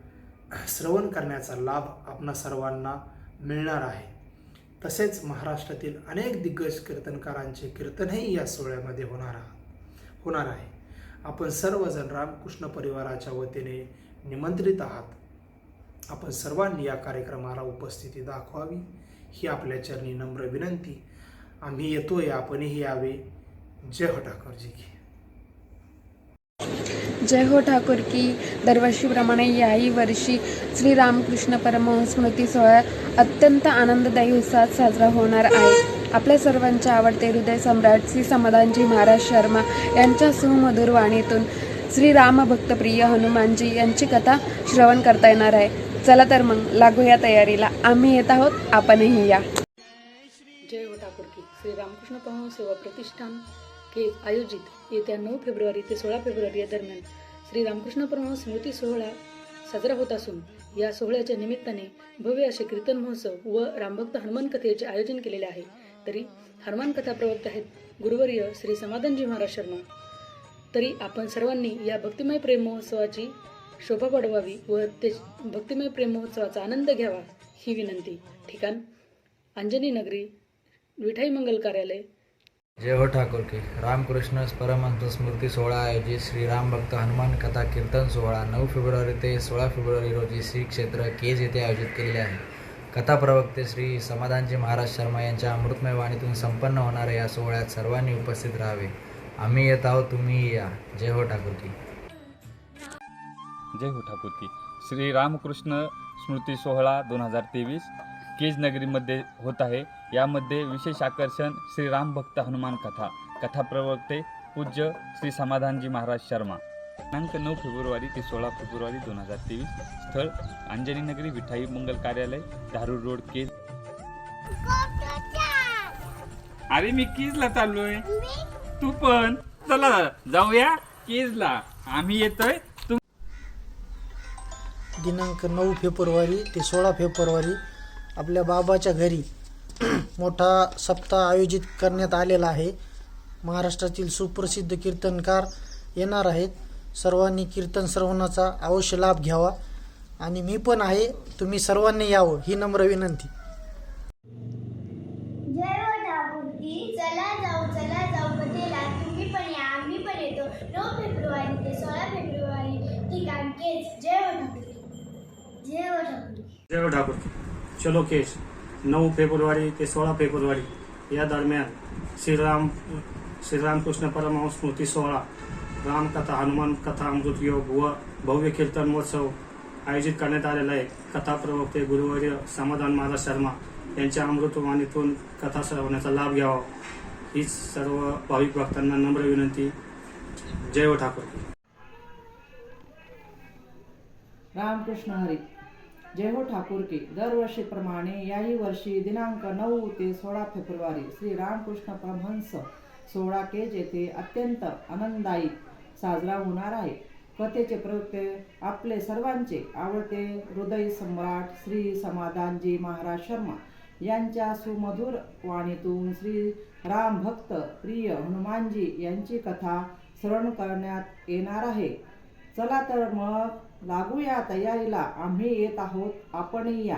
श्रवण करण्याचा लाभ आपणा सर्वांना मिळणार आहे. तसेच महाराष्ट्रातील अनेक दिग्गज कीर्तनकारांचे कीर्तनही या सोहळ्यामध्ये होणार आहे. आपण सर्वजण रामकृष्ण परिवाराच्या वतीने निमंत्रित आहात. आपण सर्वांनी या कार्यक्रमाला उपस्थिती दाखवावी ही आपल्या चरणी नम्र विनंती. आम्ही येतोय, आपणही यावे. जय हो ठाकुर जी की. जय हो ठाकुर की. दरवर्षीप्रमाणे याही वर्षी श्री रामकृष्ण परमहंस स्मृती सोहळा अत्यंत आनंददायी उत्साहात साजरा होणार आहे. आपल्या सर्वांचे आवडते हृदय सम्राट श्री समाधानजी महाराज शर्मा यांच्या सुमधुर वाणीतून श्री रामभक्तप्रिय हनुमानजी यांची कथा श्रवण करता येणार आहे. चला तर मग लागूया तयारीला. आम्ही येत आहोत, आपणही या. जय हो ठाकुर की. श्री रामकृष्ण परमहंस सेवा प्रतिष्ठान केज आयोजित येत्या 9 फेब्रुवारी ते 16 फेब्रुवारी या दरम्यान श्री रामकृष्ण परमहंस स्मृती सोहळा साजरा होत असून या सोहळ्याच्या निमित्ताने भव्य असे कीर्तन महोत्सव व रामभक्त हनुमान कथेचे आयोजन केलेले आहे. तरी हनुमान कथा प्रवक्ते आहेत गुरुवर्य श्री समाधानजी महाराज शर्मा. तरी आपण सर्वांनी या भक्तिमय प्रेम महोत्सवाची शोभा वाढवावी व ते भक्तिमय प्रेम महोत्सवाचा आनंद घ्यावा ही विनंती. ठिकाण अंजनी नगरी, विठाई मंगल कार्यालय. जय हो ठाकुर की. रामकृष्ण परमहंस स्मृती सोहळा आयोजित श्री राम भक्त हनुमान कथा कीर्तन सोहळा 9 फेब्रुवारी ते 16 फेब्रुवारी रोजी श्री क्षेत्र केज येथे आयोजित केलेले आहे. कथा प्रवक्ते श्री समाधानजी महाराज शर्मा यांच्या अमृतमय वाणीतून संपन्न होणाऱ्या या सोहळ्यात सर्वांनी उपस्थित राहावे. आम्ही येत आहोत, तुम्हीही या. जय हो ठाकुर की. जय हो ठाकुर की. श्री रामकृष्ण स्मृती सोहळा 2023 केज नगरीमध्ये होत आहे. यामध्ये विशेष आकर्षण श्री राम भक्त हनुमान कथा प्रवक्ते पूज्य श्री समाधानजी महाराज शर्मा. दिनांक 9 फेब्रुवारी ते 16 फेब्रुवारी 2023. स्थळ अंजनी नगरी, विठाई मंगल कार्यालय, धारूर रोड, केज. अरे मी केजला चाललोय, तू पण चला जाऊया केजला. आम्ही येतोय. दिनांक 9 फेब्रुवारी ते 16 फेब्रुवारी आपल्या बाबाच्या घरी मोठा सप्ताह आयोजित करण्यात आलेला आहे. महाराष्ट्रातील सुप्रसिद्ध कीर्तनकार येणार आहेत. सर्वांनी कीर्तन श्रवणाचा अवश्य लाभ घ्यावा आणि मी पण आहे, तुम्ही सर्वांनी यावं ही नम्र विनंती. जय हो ठाकुर की. चला जाऊ कथेला. तुम्ही पण या, आम्ही पण येतो. 9 फेब्रुवारी ते 16 फेब्रुवारी ठिकाण केज. जय हो ठाकुर की. जय हो ठाकुर की. जय हो ठाकुर की. चलो केज. 9 फेब्रुवारी ते 16 फेब्रुवारी या दरम्यान श्रीरामकृष्ण परमहंस स्मृती सोहळा, रामकथा, हनुमान कथा, अमृत योग व भव्य कीर्तन महोत्सव आयोजित करण्यात आलेला आहे. कथा प्रवक्ते गुरुवर्य समाधान महाराज शर्मा यांच्या अमृतवाणीतून कथा श्रवण्याचा लाभ घ्यावा हीच सर्व भाविक भक्तांना नम्र विनंती. जय हो ठाकुर. रामकृष्ण हरी. जय हो ठाकूर की. दरवर्षीप्रमाणे याही वर्षी दिनांक 9 ते 16 फेब्रुवारी श्री रामकृष्ण परमहंस सोहळा केज येथे अत्यंत आनंददायी साजरा होणार आहे. कथेचे प्रवक्ते आपले सर्वांचे आवडते हृदय सम्राट श्री समाधानजी महाराज शर्मा यांच्या सुमधुर वाणीतून श्री राम भक्त प्रिय हनुमानजी यांची कथा श्रवण करण्यात येणार आहे. चला तर मग लागूया तयारीला. आम्ही येत आहोत, आपणही या.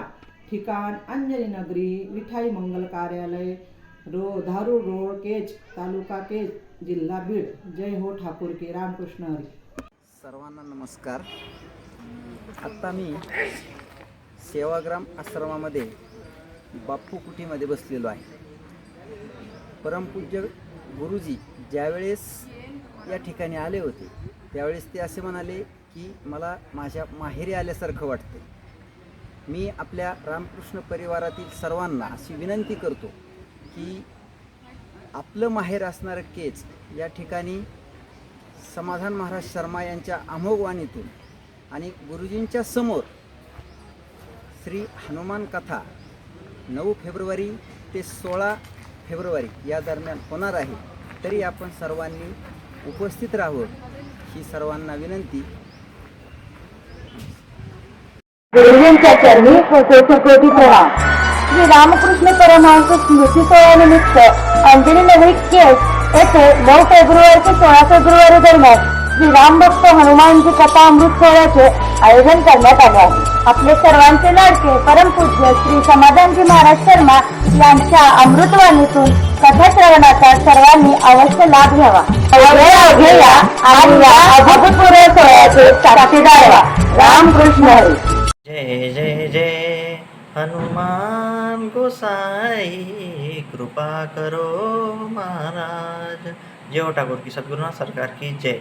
ठिकाण अंजनी नगरी, विठाई मंगल कार्यालय, धारूर रोड, केज, तालुका केज, जिल्हा बीड. जय हो ठाकूर की. रामकृष्ण हरी. सर्वांना नमस्कार. आत्ता मी सेवाग्राम आश्रमामध्ये बापू कुटीमध्ये बसलेलो आहे. परमपूज्य गुरुजी ज्यावेळेस या ठिकाणी आले होते त्यावेळेस ते असे म्हणाले की मला माझ्या माहेरी आल्यासारखं वाटते. मी आपल्या रामकृष्ण परिवारातील सर्वांना अशी विनंती करतो की आपलं माहेर असणारं केज या ठिकाणी समाधान महाराज शर्मा यांच्या अमोघ वाणीतून आणि गुरुजींच्या समोर श्री हनुमान कथा 9 फेब्रुवारी ते 16 फेब्रुवारी या दरम्यान होणार आहे. तरी आपण सर्वांनी उपस्थित राहावं ही सर्वांना विनंती. गुरुजींच्या चरणी कोटी प्रणाम. श्री रामकृष्ण परमहंस स्मृती सोहळ्यानिमित्त अंजनी नगरी केज येथे 9 फेब्रुवारी ते 16 फेब्रुवारी दरम्यान श्री रामभक्त हनुमानजी कथा अमृत सोहळ्याचे आयोजन करण्यात आले आहे. आपले सर्वांचे लाडके परमपूज्य श्री समाधानजी महाराज शर्मा यांच्या अमृतवाणीतून कथा श्रवणाचा सर्वांनी अवश्य लाभ घ्यावा. घेऊया आणि या अभूतपूर्व सोहळ्याचे साक्षीदार व्हा. रामकृष्ण हरी. जय जय जय हनुमान गोसाई कृपा करो महाराज. जय हो ठाकूर की. सद्गुरुनाथ सरकार की जय.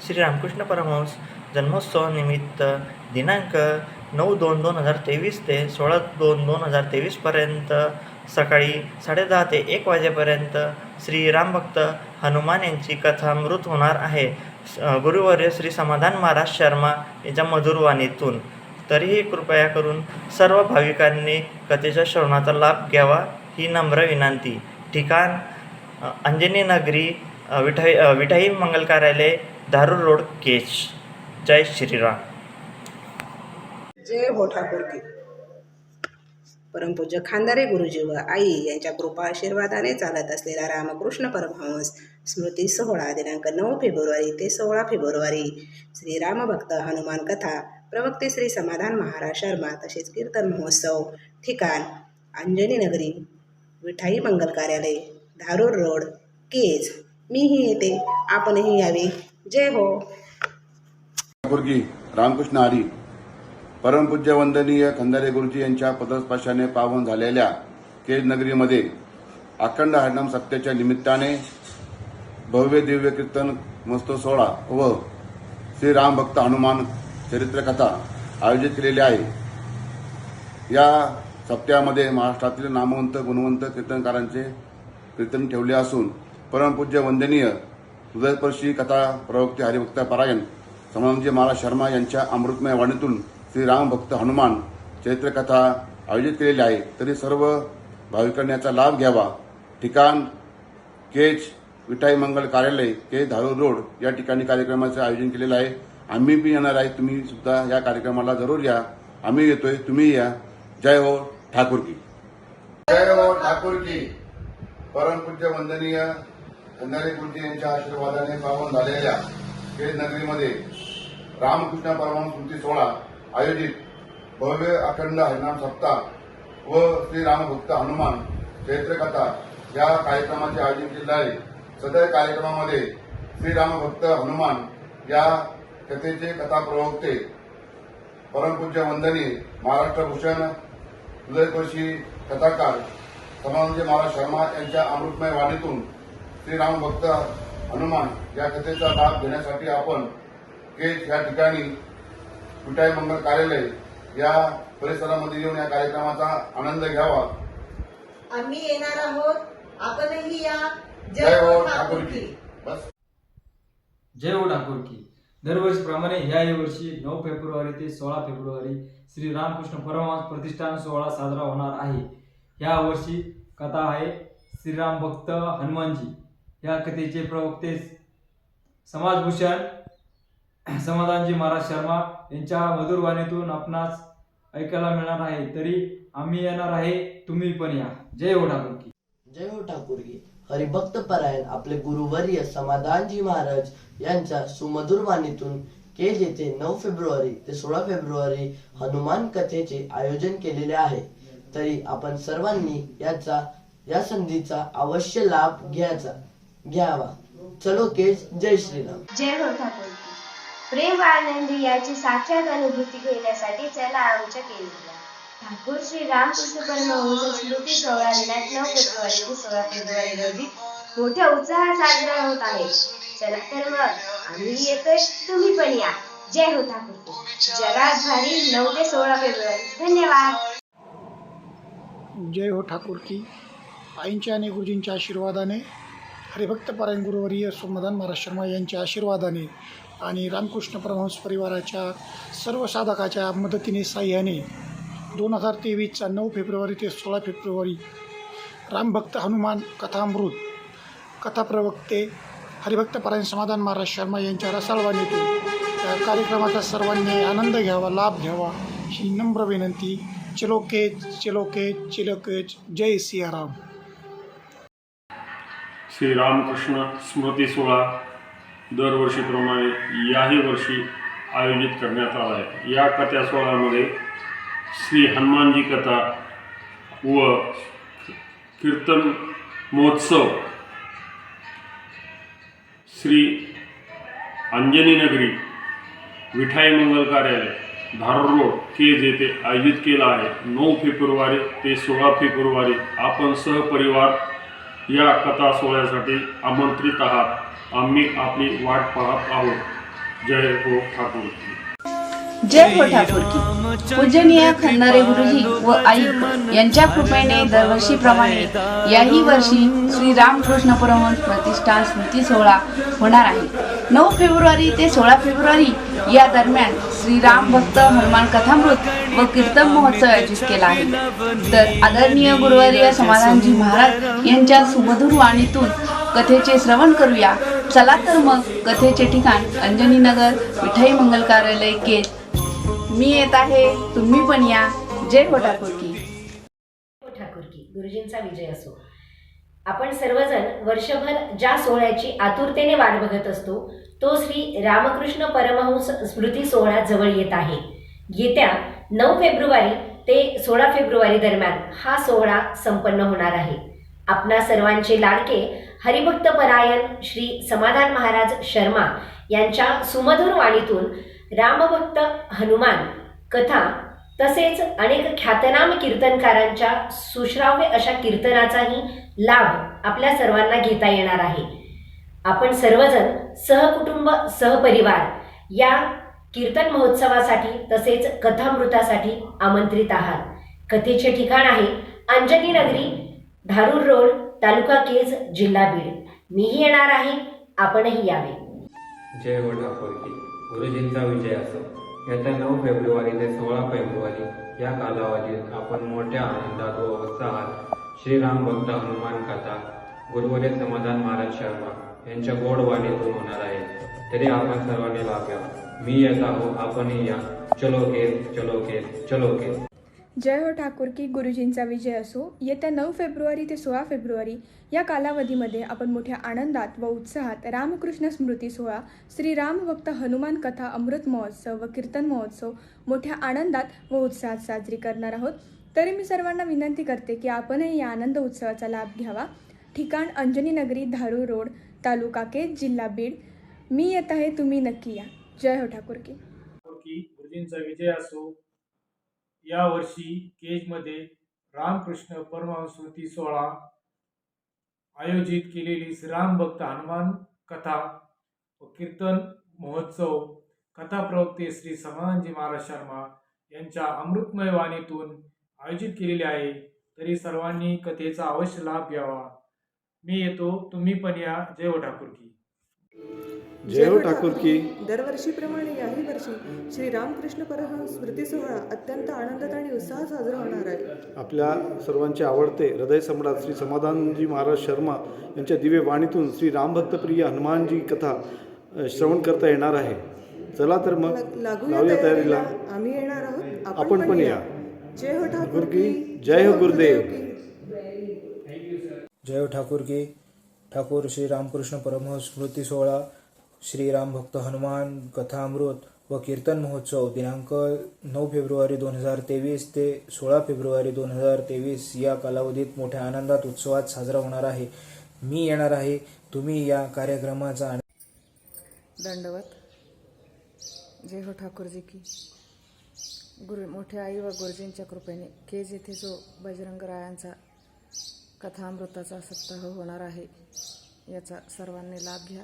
श्री रामकृष्ण परमहंस जन्मोत्सव निमित्त दिनांक 9/2/2023 ते 16/2/2023 पर्यंत सकाळी 10:30 ते 1 वाजेपर्यंत श्री रामभक्त हनुमान यांची कथामृत होणार आहे. गुरुवर्य श्री समाधान महाराज शर्मा यांच्या मधुर वाणीतून. तरीही कृपया करून सर्व भाविकांनी कथेच्या श्रवणाचा लाभ घ्यावा ही नम्र विनंती. ठिकाण अंजनी नगरी, विठाई मंगल कार्यालय, धारूर रोड, केज. जय श्रीराम. जय हो ठाकूर की. परमपूज्य खानदारे गुरुजी व आई यांच्या कृपा आशीर्वादाने चालत असलेला रामकृष्ण परमहंस स्मृती सोहळा दिनांक 9 फेब्रुवारी ते 16 फेब्रुवारी श्री रामभक्त हनुमान कथा प्रवक्ते श्री समाधान महाराज शर्मा तसेच कीर्तन महोत्सव. ठिकाण अंजनी नगरी, विठाई मंगल कार्यालय, धारूर रोड, केज. मीही येते, आपणही यावे. जय हो ठाकूर की. रामकृष्ण हरी. परमपूज्य वंदनीय खंदारे गुरुजी यांच्या पदस्पर्शाने पावन झालेल्या केज नगरीमध्ये अखंड हरिनाम सप्त्याच्या निमित्ताने भव्य दिव्य कीर्तन महोत्सव सोहळा व श्री रामभक्त हनुमान चरित्रकथा आयोजित केलेली आहे. या सप्त्यामध्ये महाराष्ट्रातील नामवंत गुणवंत कीर्तनकारांचे कीर्तन ठेवले असून परमपूज्य वंदनीय हृदयस्पर्शी कथा प्रवक्ते हरिभक्त परायण समाधानजी महाराज शर्मा यांच्या अमृतमय वाणीतून श्री रामभक्त हनुमान चरित्रकथा आयोजित केलेली आहे. तरी सर्व भाविकांनी याचा लाभ घ्यावा. ठिकाण केज, विठाई मंगल कार्यालय, केज, धारूर रोड या ठिकाणी कार्यक्रमाचे आयोजन केलेलं आहे. आम्ही बी येणार आहे. तुम्ही सुद्धा या कार्यक्रमाला जरूर या. आम्ही येतोय, तुम्ही या. जय हो ठाकूर की. जय हो ठाकूर की. परमपूज्य वंदनीय खंदारे गुरुजी यांच्या आशीर्वादाने पावन झालेल्या केज नगरीमध्ये रामकृष्ण परमहंस स्मृती सोहळा आयोजित भव्य अखंड हरिनाम सप्ताह व श्री रामभक्त हनुमान चरित्रकथा या कार्यक्रमाचे आयोजन केले आहे. सदर कार्यक्रमामध्ये श्री रामभक्त हनुमान या कथेचे कथा प्रवक्ते परमपूज्य वंदनीय महाराष्ट्रभूषण हृदयस्पर्शी कथाकार समाधानजी महाराज शर्मा यांच्या अमृतमय वाणीतून श्री रामभक्त हनुमान या कथेचा लाभ घेण्यासाठी आपण केज या ठिकाणी विठाई मंगल कार्यालय या परिसरामध्ये येऊन या कार्यक्रमाचा आनंद घ्यावा. आम्ही येणार आहोत, आपणही या. जय हो ठाकूर की. जय हो ठाकूर की. दरवर्षीप्रमाणे याही वर्षी 9 फेब्रुवारी ते 16 फेब्रुवारी श्री रामकृष्ण परमहंस प्रतिष्ठान सोहळा साजरा होणार आहे. या वर्षी कथा आहे श्रीराम भक्त हनुमानजी. या कथेचे प्रवक्ते समाजभूषण समाधानजी महाराज शर्मा यांच्या मधुर वाणीतून आपणास ऐकायला मिळणार आहे. तरी आम्ही येणार आहे, तुम्ही पण या. जय हो ठाकूर. जय हो ठाकूर की. हरिभक्त परायण आपले गुरुवर्य समाधानजी महाराज यांच्या सुमधुर वाणीतून केज येथे 9 फेब्रुवारी ते 16 फेब्रुवारी हनुमान कथेचे आयोजन केलेले आहे. तरी आपण सर्वांनी या संधीचा अवश्य लाभ घ्यावा. चलो केज. जय श्रीराम. जय हो ठाकूर. प्रेम आनंदी याची साक्षात अनुभूती घेण्यासाठी चला आमच्या केंद्राला. ठाकूर श्री रामकृष्ण परमहंस स्मृती सोहळा दिनांक 9 फेब्रुवारी ते 16 फेब्रुवारी रोजी मोठ्या उत्साहात साजरा होत आहे. चला तर मग आम्ही येतोय, तुम्ही पण या. जय हो ठाकूर. जगात भारी 9 ते 16 फेब्रुवारी. धन्यवाद. जय हो ठाकूर की. आईंच्या आणि गुरुजींच्या आशीर्वादाने, हरिभक्त पारायण गुरुवर्य समाधान महाराज शर्मा यांच्या आशीर्वादाने आणि रामकृष्ण परमहंस परिवाराच्या सर्व साधकाच्या मदतीने साह्याने 2023चा 9 फेब्रुवारी ते 16 फेब्रुवारी रामभक्त हनुमान कथामृत कथा प्रवक्ते हरिभक्त पारायण समाधान महाराज शर्मा यांच्या रसाळवाणीतून या कार्यक्रमाचा सर्वांनी आनंद घ्यावा, लाभ घ्यावा ही नम्र विनंती. चलो केज, चलो केज, चलो केज. जय सियाराम. श्री रामकृष्ण स्मृती सोहळा दरवर्षीप्रमाणे याही वर्षी आयोजित करण्यात आला आहे. या कथा सोहळ्यामध्ये श्री हनुमानजी कथा व कीर्तन महोत्सव श्री अंजनी नगरी विठाई मंगल कार्यालय धारूर रोड केज येथे आयोजित केला आहे. 9 फेब्रुवारी ते 16 फेब्रुवारी आपण सहपरिवार या कथा सोहळ्यासाठी आमंत्रित आहात. आम्ही आपली वाट पाहत आहोत. जय हो ठाकूर. जय हो ठाकूर की. पूजनीय खंदारे गुरुजी व आई यांच्या कृपेने दरवर्षीप्रमाणे याही वर्षी श्री रामकृष्ण परमहंस प्रतिष्ठान स्मृती सोहळा होणार आहे. 9 फेब्रुवारी ते 16 फेब्रुवारी या दरम्यान श्री राम भक्त हनुमान कथामृत व कीर्तन महोत्सव आयोजित केला आहे. तर आदरणीय गुरुवर्य समाधानजी महाराज यांच्या सुमधुर वाणीतून कथेचे श्रवण करूया. चला तर मग कथेचे ठिकाण अंजनी नगर विठाई मंगल कार्यालय केज. मी येत आहे, तुम्ही पण या. जय हो ठाकूर की. ठाकूर की. गुरुजींचा विजय असो. आपण सर्वजण वर्षभर ज्या सोहळ्याची आतुरतेने वाट बघत असतो तो श्री रामकृष्ण परमहंस स्मृती सोहळा जवळ येत आहे. येत्या 9 फेब्रुवारी ते 16 फेब्रुवारी दरम्यान हा सोहळा संपन्न होणार आहे. आपणा सर्वांचे लाडके हरिभक्त परायण श्री समाधान महाराज शर्मा यांच्या सुमधुर वाणीतून रामभक्त हनुमान कथा तसेच अनेक ख्यातनाम कीर्तनकारांच्या सुश्राव्य अशा कीर्तनाचाही लाभ आपल्या सर्वांना घेता येणार आहे. आपण सर्वजण सहकुटुंब सहपरिवार या कीर्तन महोत्सवासाठी तसेच कथामृतासाठी आमंत्रित आहात. कथेचे ठिकाण आहे अंजनी नगरी धारूर रोड तालुका केज जिल्हा बीड. मीही येणार आहे, आपणही यावे. जय हो ठाकूर की. गुरुजींचा विजय असो. येत्या 9 फेब्रुवारी ते 16 फेब्रुवारी या कालावधीत आपण मोठ्या आनंदात व उत्साहात श्रीराम भक्त हनुमान कथा गुरुवर्य समाधान महाराज शर्मा यांच्या गोड वाणीतून होणार आहे. तरी आपण सर्वांनी लाभ घ्यावा. मी येत आहो, आपणही या. चलो केज, चलो केज, चलो केज. जय हो ठाकूर की. गुरुजींचा विजय असो. येत्या 9 फेब्रुवारी ते 16 फेब्रुवारी या कालावधीमध्ये आपण मोठ्या आनंदात व उत्साहात रामकृष्ण स्मृती सोहळा, श्री रामभक्त हनुमान कथा अमृत महोत्सव व कीर्तन महोत्सव मोठ्या आनंदात व उत्साहात साजरी करणार आहोत. तरी मी सर्वांना विनंती करते की आपणही या आनंद उत्सवाचा लाभ घ्यावा. ठिकाण अंजनी नगरी धारूर रोड तालुका केज जिल्हा बीड. मी येत आहे, तुम्ही नक्की या. जय हो ठाकूर की. गुरुजींचा विजय असो. या वर्षी केजमध्ये रामकृष्ण परमहंस स्मृती सोहळा आयोजित केलेली श्रीराम भक्त हनुमान कथा व कीर्तन महोत्सव कथा प्रवक्ते श्री समाधानजी महाराज शर्मा यांच्या अमृतमय वाणीतून आयोजित केलेली आहे. तरी सर्वांनी कथेचा अवश्य लाभ घ्यावा. मी येतो, तुम्ही पण या. जय हो ठाकूर की. जय हो ठाकूर की. दरवर्षीप्रमाणे याही वर्षी श्री रामकृष्ण परमहंस स्मृती सोहळा अत्यंत आनंदात आणि उत्साहात साजरा होणार आहे. आपल्या सर्वांचे आवडते हृदय सम्राट श्री समाधानजी महाराज शर्मा यांच्या दिव्य वाणीतून श्री रामभक्तप्रिय हनुमानजी कथा श्रवण करता येणार आहे. चला तर मग लावूया तयारीला. आम्ही येणार आहोत, आपण पण या. जय हो ठाकूर की. जय हो गुरुदेव. जय हो ठाकूर की. ठाकूर श्री रामकृष्ण परमहंस स्मृती सोहळा श्री राम भक्त हनुमान कथामृत व कीर्तन महोत्सव दिनांक 9 फेब्रुवारी 2023 ते 16 फेब्रुवारी 2023 या कालावधीत मोठ्या आनंदात उत्सवात साजरा होणार आहे. मी येणार आहे. तुम्ही या कार्यक्रमाचा दंडवत. जय हो ठाकूरजी की. मोठ्या आई व गुरुजींच्या कृपेने केज येथे जो बजरंगरायांचा कथामृताचा सप्ताह होणार आहे याचा सर्वांनी लाभ घ्या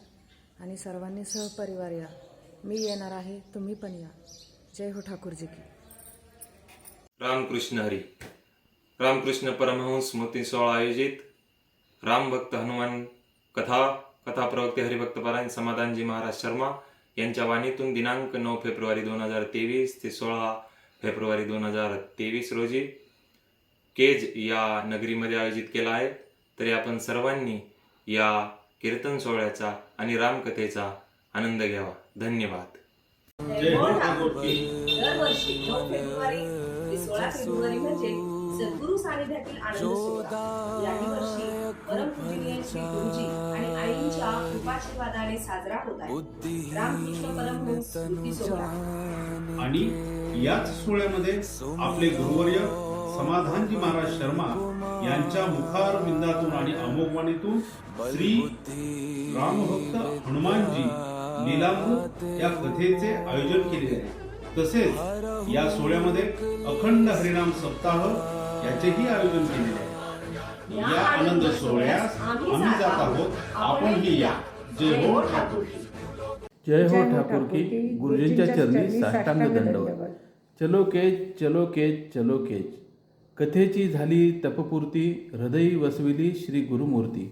आणि सर्वांनी सहपरिवार या. मी येणार आहे, तुम्ही पण या. जय हो ठाकूरजी की. रामकृष्ण हरी. रामकृष्ण परमहंस स्मृती सोहळा आयोजित रामभक्त हनुमान कथा प्रवक्ते हरिभक्त परायण समाधानजी महाराज शर्मा यांच्या वाणीतून दिनांक 9 फेब्रुवारी 2023 ते 16 फेब्रुवारी 2023 रोजी केज या नगरीमध्ये आयोजित केला आहे. तरी आपण सर्वांनी या कीर्तन सोहळ्याचा आणि रामकथेचा आनंद घ्यावा. धन्यवाद. जय हो ठाकूर की. दरवर्षी 9 फेब्रुवारी ते 16 फेब्रुवारी म्हणजे सद्गुरू सानिध्यातील आनंद सोहळा. याही वर्षी परमपूजनीय श्री गुरुजी आणि आईंच्या कृपाशीर्वादाने साजरा होत आहे रामकृष्ण परमहंस स्मृती सोहळा. आणि याच सोहळ्यामध्ये आपले गुरुवर्य समाधानजी महाराज शर्मा यांच्या मुखारविंदातून आणि अमोघवाणीतून श्री रामभक्त हनुमानजी लीलामृत या कथेचे आयोजन केले आहे. तसेच या सोहळ्यामध्ये अखंड हरिनाम सप्ताह याचेही आयोजन केलेले आहे. या आनंद सोहळ्यास आम्ही जात आहोत, आपणही या. जय हो ठाकूर की. जय हो ठाकूर की. गुरुजींच्या चरणी साष्टांग दंडवत. चलो केज चलो केज चलो केज. कथेची झाली तपपूर्ती, हृदयी वसविली श्री गुरुमूर्ती.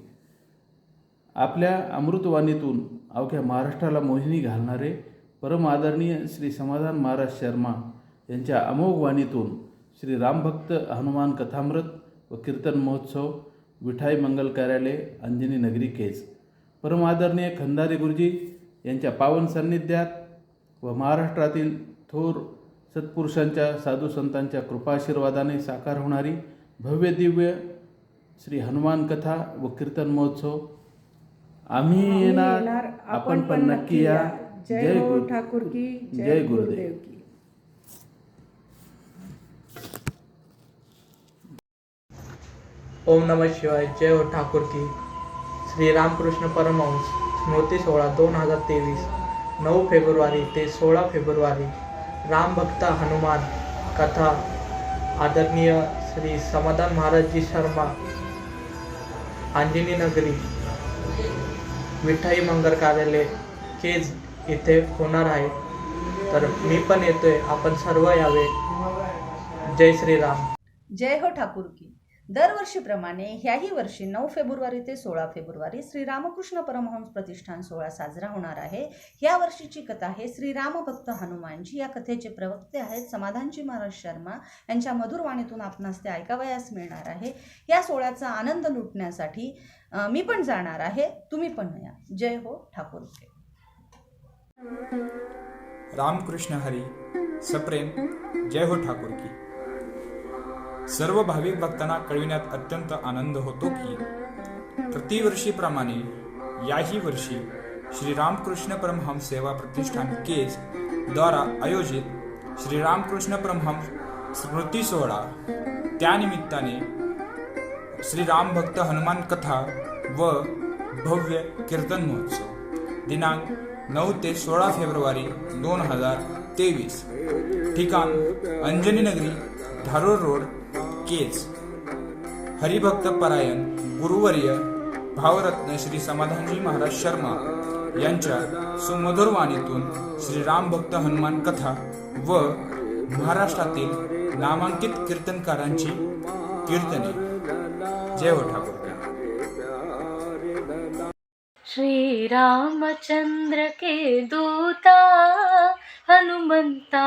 आपल्या अमृतवाणीतून अवघ्या महाराष्ट्राला मोहिनी घालणारे परम आदरणीय श्री समाधान महाराज शर्मा यांच्या अमोघ वाणीतून श्री रामभक्त हनुमान कथामृत व कीर्तन महोत्सव विठाई मंगल कार्यालय अंजनी नगरी केज. परम आदरणीय खंदारे गुरुजी यांच्या पावन सान्निध्यात व महाराष्ट्रातील थोर सत्पुरुषांच्या साधू संतांच्या कृपाशीर्वादाने साकार होणारी भव्य दिव्य श्री हनुमान कथा व कीर्तन महोत्सव. आम्ही येणार, आपण पण नक्की या. जय हो ठाकूर की. जय गुरुदेव की. ओम नमः शिवाय. जय हो ठाकूर की. श्री रामकृष्ण परमहंस स्मृती सोहळा 2023 9 फेब्रुवारी ते 16 फेब्रुवारी रामभक्त हनुमान कथा आदरणीय श्री समाधान महाराजजी शर्मा अंजनी नगरी विठाई मंगल कार्यालय केज इथे होणार आहे. तर मी पण येतोय, आपण सर्व यावे. जय श्रीराम. जय हो ठाकूर की. दरवर्षीप्रमाणे ह्याही वर्षी 9 फेब्रुवारी ते 16 फेब्रुवारी श्री रामकृष्ण परमहंस प्रतिष्ठान सोहळा साजरा होणार आहे. या वर्षीची कथा आहे श्री रामभक्त हनुमानजी. या कथेचे प्रवक्ते आहेत समाधानजी महाराज शर्मा. यांच्या मधुर वाणीतून आपणास ते ऐकावयास मिळणार आहे. या सोहळ्याचा आनंद लुटण्यासाठी मी पण जाणार आहे, तुम्ही पण या. जय हो ठाकूर की. रामकृष्ण हरी. सप्रेम जय हो ठाकूर की. सर्व भाविक भक्तांना कळविण्यात अत्यंत आनंद होतो की प्रतिवर्षीप्रमाणे याही वर्षी श्री रामकृष्ण परमहंस सेवा प्रतिष्ठान केज द्वारा आयोजित श्री रामकृष्ण परमहंस स्मृती सोहळा त्यानिमित्ताने श्री रामभक्त हनुमान कथा व भव्य कीर्तन महोत्सव दिनांक 9 ते 16 फेब्रुवारी 2023. ठिकाण अंजनी नगरी, धारूर रोड, केज. हरिभक्त परायण गुरुवर्य भावरत्न श्री समाधानजी महाराज शर्मा यांच्या सुमधुर वाणीतून श्री रामभक्त हनुमान कथा व महाराष्ट्रातील नामांकित कीर्तनकारांची कीर्तने. जय हो ठाकूर. श्री रामचंद्र के दूता हनुमंता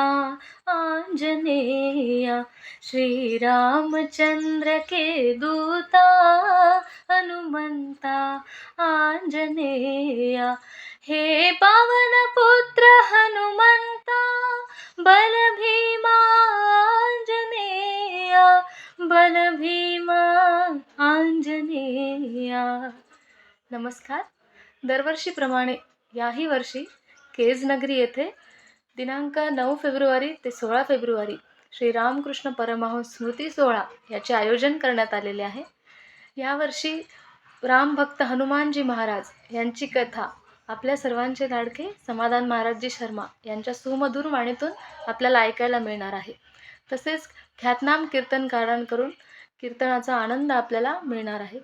आंजनेया, श्री रामचंद्र के दूता हनुमंता आंजनेया, हे पावन पुत्र हनुमंता बल भीमा आंजनेया, बल भीमा आंजनेया. नमस्कार. दरवर्षीप्रमाणे याही वर्षी केज नगरी येथे दिनांक 9 फेब्रुवारी ते 16 फेब्रुवारी श्री रामकृष्ण परमहंस स्मृती सोहळा याचे आयोजन करण्यात आलेले आहे. यावर्षी रामभक्त हनुमानजी महाराज यांची कथा आपल्या सर्वांचे लाडके समाधान महाराजजी शर्मा यांच्या सुमधुर वाणीतून आपल्याला ऐकायला मिळणार आहे. तसेच ख्यातनाम कीर्तनकारांकडून कीर्तनाचा आनंद आपल्याला मिळणार आहे.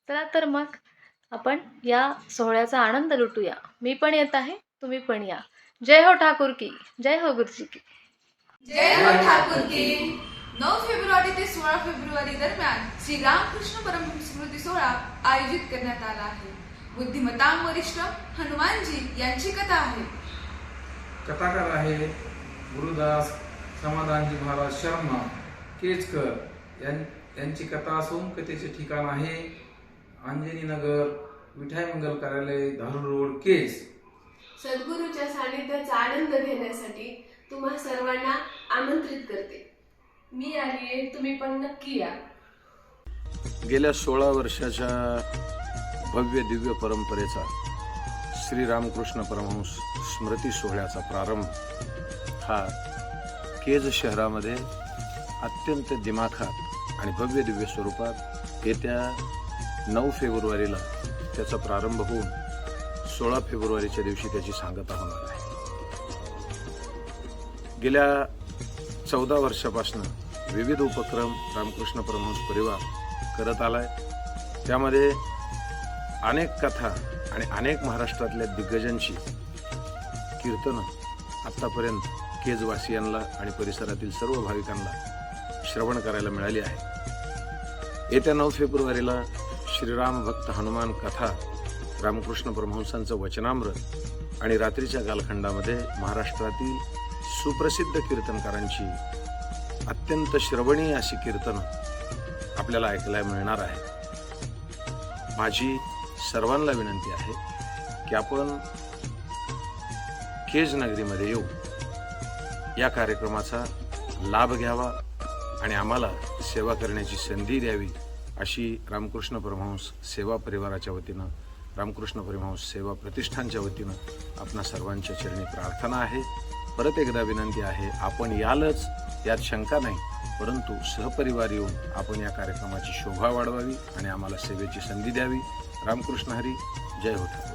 चला तर मग आपण या सोहळ्याचा आनंद लुटूया. मी पण येत आहे, तुम्ही पण या. जय हो ठाकूर की, जय हो गुरुजी की. जय हो ठाकूर की. 9 फेब्रुवारी ते 16 फेब्रुवारी दरम्यान श्री रामकृष्ण परमहंस स्मृती सोहळा आयोजित करण्यात आला आहे. बुद्धिमत्तां वरिष्ठ हनुमानजी यांची कथा आहे. कथाकार आहे गुरुदास समाधानजी महाराज शर्मा केजकर यांची कथा असून कथेचे ठिकाण आहे अंजनी नगर, विठाई मंगल कार्यालय, धारूर रोड, केज. सद्गुरूच्या सानिध्याचा आनंद घेण्यासाठी तुम्हा सर्वांना आमंत्रित करते. मी आली आहे, तुम्ही पण नक्की या. गेल्या 16 वर्षाच्या भव्य दिव्य परंपरेचा श्री रामकृष्ण परमहंस स्मृती सोहळ्याचा प्रारंभ हा केज शहरामध्ये अत्यंत दिमाखात आणि भव्य दिव्य स्वरूपात येत्या 9 फेब्रुवारीला त्याचा प्रारंभ होऊन 16 फेब्रुवारीच्या दिवशी त्याची सांगता होणार आहे. गेल्या 14 वर्षापासून विविध उपक्रम रामकृष्ण परमहंस परिवार करत आलाय. त्यामध्ये अनेक कथा आणि अनेक महाराष्ट्रातल्या दिग्गजांची कीर्तनं आत्तापर्यंत केजवासियांना आणि परिसरातील सर्व भाविकांना श्रवण करायला मिळाली आहे. येत्या 9 फेब्रुवारीला श्रीराम भक्त हनुमान कथा, रामकृष्ण परमहंसांचं वचनामृत आणि रात्रीच्या कालखंडामध्ये महाराष्ट्रातील सुप्रसिद्ध कीर्तनकारांची अत्यंत श्रवणीय अशी कीर्तनं आपल्याला ऐकायला मिळणार आहे. माझी सर्वांना विनंती आहे की आपण केज नगरीमध्ये येऊ, या कार्यक्रमाचा लाभ घ्यावा आणि आम्हाला सेवा करण्याची संधी द्यावी अशी रामकृष्ण परमहंस सेवा परिवाराच्या वतीनं, रामकृष्ण परमहंस सेवा प्रतिष्ठानच्या वतीनं आपणा सर्वांच्या चरणी प्रार्थना आहे. परत एकदा विनंती आहे, आपण यालच यात शंका नाही, परंतु सहपरिवार येऊन आपण या कार्यक्रमाची शोभा वाढवावी आणि आम्हाला सेवेची संधी द्यावी. रामकृष्ण हरी. जय हो ठाकूर.